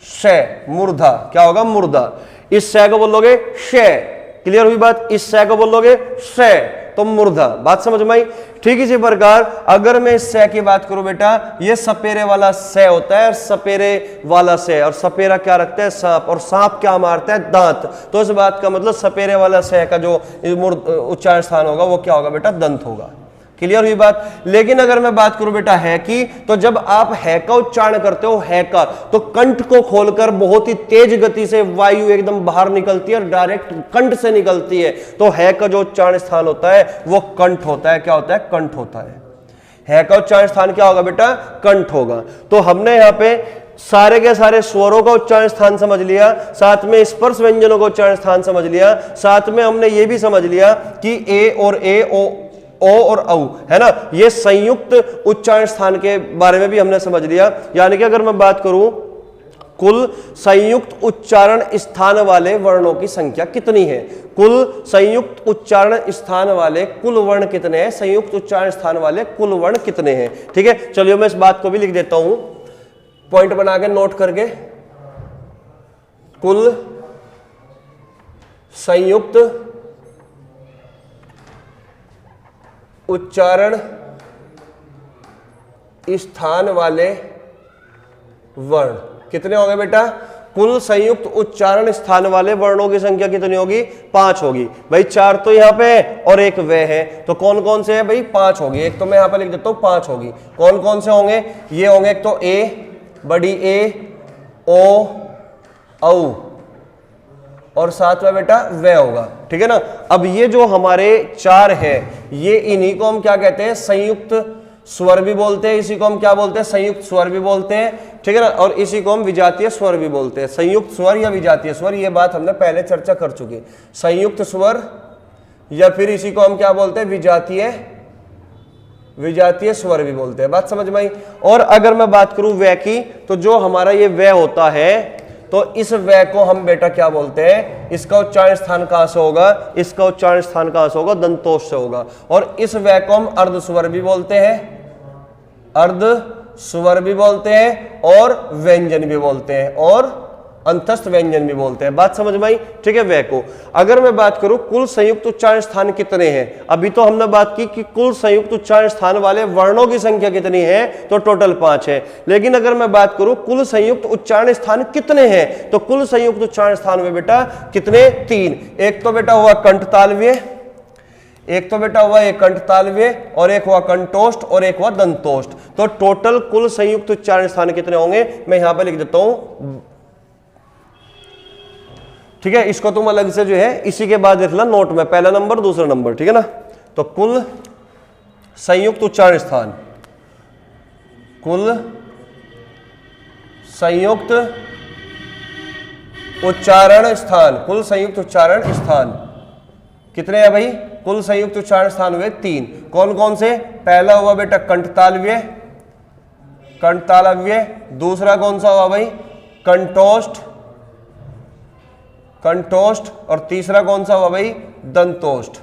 श मूर्धा क्या होगा, मूर्धा। इस स को बोलोगे श, क्लियर हुई बात। इस स को बोलोगे श, तो मूर्धा। बात समझ में आई। ठीक इसी प्रकार अगर मैं इस स की बात करूं बेटा, ये सपेरे वाला स होता है और सपेरे वाला स, और सपेरा क्या रखता है, सांप, और सांप क्या मारता है, दांत। तो इस बात का मतलब सपेरे वाला स का जो उच्चारण स्थान होगा वो क्या होगा बेटा, दंत होगा। क्लियर हुई बात। लेकिन अगर मैं बात करूं बेटा है की, तो जब आप है का उच्चारण करते हो, है का, तो कंठ को खोलकर बहुत ही तेज गति से वायु एकदम बाहर निकलती है और डायरेक्ट कंठ से निकलती है। तो है का जो उच्चारण स्थान होता है वो कंठ होता है। क्या होता है, कंठ होता है का उच्चारण स्थान क्या होगा बेटा, कंठ होगा। तो हमने यहाँ पे सारे के सारे स्वरों का उच्चारण स्थान समझ लिया, साथ में स्पर्श व्यंजनों का उच्चारण स्थान समझ लिया, साथ में हमने ये भी समझ लिया कि ए और ए, ओ और औ, है ना, ये संयुक्त उच्चारण स्थान के बारे में भी हमने समझ लिया। यानी कि अगर मैं बात करूं कुल संयुक्त उच्चारण स्थान वाले वर्णों की संख्या कितनी है, कुल संयुक्त उच्चारण स्थान वाले कुल वर्ण कितने हैं, संयुक्त उच्चारण स्थान वाले कुल वर्ण कितने हैं। ठीक है, चलिए मैं इस बात को भी लिख देता हूं पॉइंट बना के नोट करके। कुल संयुक्त उच्चारण स्थान वाले वर्ण कितने होंगे बेटा, कुल संयुक्त उच्चारण स्थान वाले वर्णों की संख्या कितनी होगी, 5 होगी। भाई 4 तो यहां पे है और एक वे है, तो कौन कौन से है भाई, 5 होगी। एक तो मैं यहां पे लिख देता हूं 5 होगी। कौन कौन से होंगे, ये होंगे एक तो ए, बड़ी ए, ओ, औ, और साथ में बेटा वे होगा। ठीक है ना। अब ये जो हमारे 4 हैं, ये इन्हीं को हम क्या कहते हैं, संयुक्त स्वर भी बोलते हैं। इसी को हम क्या बोलते हैं, संयुक्त स्वर भी बोलते हैं। ठीक है ना। और इसी को हम विजातीय स्वर भी बोलते हैं। संयुक्त स्वर या विजातीय स्वर, ये बात हमने पहले चर्चा कर चुकी। संयुक्त स्वर या फिर इसी को हम क्या बोलते हैं, विजातीय स्वर भी बोलते हैं। बात समझ में आई। और अगर मैं बात करूं वे की, तो जो हमारा ये वे होता है, तो इस वे को हम बेटा क्या बोलते हैं, इसका उच्चारण स्थान कहां से होगा, इसका उच्चारण स्थान कहां से होगा, दंतोष से होगा। और इस वे को हम अर्ध स्वर भी बोलते हैं, अर्ध स्वर भी बोलते हैं, और व्यंजन भी बोलते हैं, और अंतस्थ व्यंजन भी बोलते हैं। बात समझ में आई। ठीक है। वे को अगर मैं बात करूं कुल संयुक्त उच्चारण स्थान कितने हैं, अभी तो हमने बात की कि कुल संयुक्त उच्चारण स्थान वाले वर्णों की संख्या कितनी है, तो टोटल 5 है। लेकिन अगर मैं बात करूं कुल संयुक्त उच्चारण स्थान कितने हैं, तो कुल संयुक्त उच्चारण स्थान में बेटा कितने, 3। एक तो बेटा हुआ कंठ तालव्य, एक तो बेटा हुआ एक कंठ तालव्य, और एक हुआ कंठोष्ठ, और एक हुआ दंतोष्ठ। तो टोटल कुल संयुक्त उच्चारण स्थान कितने होंगे, मैं यहां पर लिख देता हूं। ठीक है, इसको तुम अलग से जो है इसी के बाद लिखना नोट में, पहला नंबर दूसरा नंबर। ठीक है ना। तो कुल संयुक्त उच्चारण स्थान, कुल संयुक्त उच्चारण स्थान, कुल संयुक्त उच्चारण स्थान कितने हैं भाई, कुल संयुक्त उच्चारण स्थान हुए 3। कौन कौन से, पहला हुआ बेटा कंठ तालव्य, कंठ तालव्य। दूसरा कौन सा हुआ भाई, कंठोष्ठ, कंठोष्ठ। और तीसरा कौन सा हुआ भाई, दंतोष्ठ,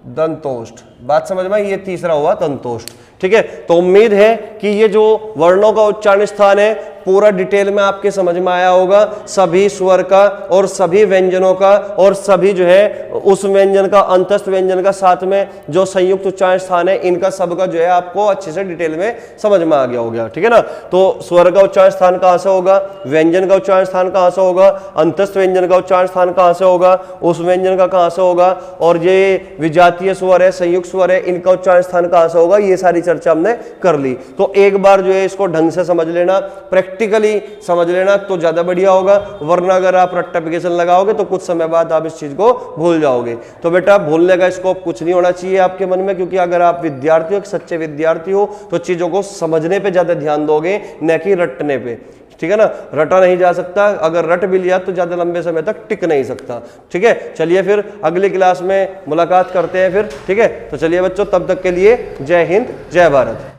दंतोष्ठ। बात समझ में, ये तीसरा हुआ दंतोष्ठ। ठीक है। तो उम्मीद है कि ये जो वर्णों का उच्चारण स्थान है पूरा डिटेल में आपके समझ में आया होगा, सभी स्वर का और सभी व्यंजनों का, और सभी जो है उस व्यंजन का, अंतस्थ व्यंजन का, साथ में जो संयुक्त उच्चारण स्थान है, इनका सबका जो है आपको अच्छे से डिटेल में समझ में आ गया हो गया। ठीक है ना। तो स्वर का उच्चारण स्थान कहां से होगा, व्यंजन का उच्चारण स्थान कहां से होगा, अंतस्थ व्यंजन का उच्चारण स्थान कहां से होगा, उस व्यंजन का कहां से होगा, और ये विजातीय स्वर है, संयुक्त स्वर है, इनका उच्चारण स्थान कहां से होगा, ये सारी चर्चा हमने कर ली। तो एक बार जो है इसको ढंग से समझ लेना, प्रैक्टिस प्रैक्टिकली समझ लेना तो ज़्यादा बढ़िया होगा, वरना अगर आप रट्टाफिकेशन लगाओगे तो कुछ समय बाद आप इस चीज़ को भूल जाओगे। तो बेटा भूलने का स्कोप कुछ नहीं होना चाहिए आपके मन में, क्योंकि अगर आप विद्यार्थी हो, एक सच्चे विद्यार्थी हो, तो चीज़ों को समझने पे ज़्यादा ध्यान दोगे, न कि रटने पे। ठीक है ना, रटा नहीं जा सकता, अगर रट भी लिया तो ज़्यादा लंबे समय तक टिक नहीं सकता। ठीक है, चलिए फिर अगली क्लास में मुलाकात करते हैं फिर। ठीक है, तो चलिए बच्चों, तब तक के लिए जय हिंद, जय भारत।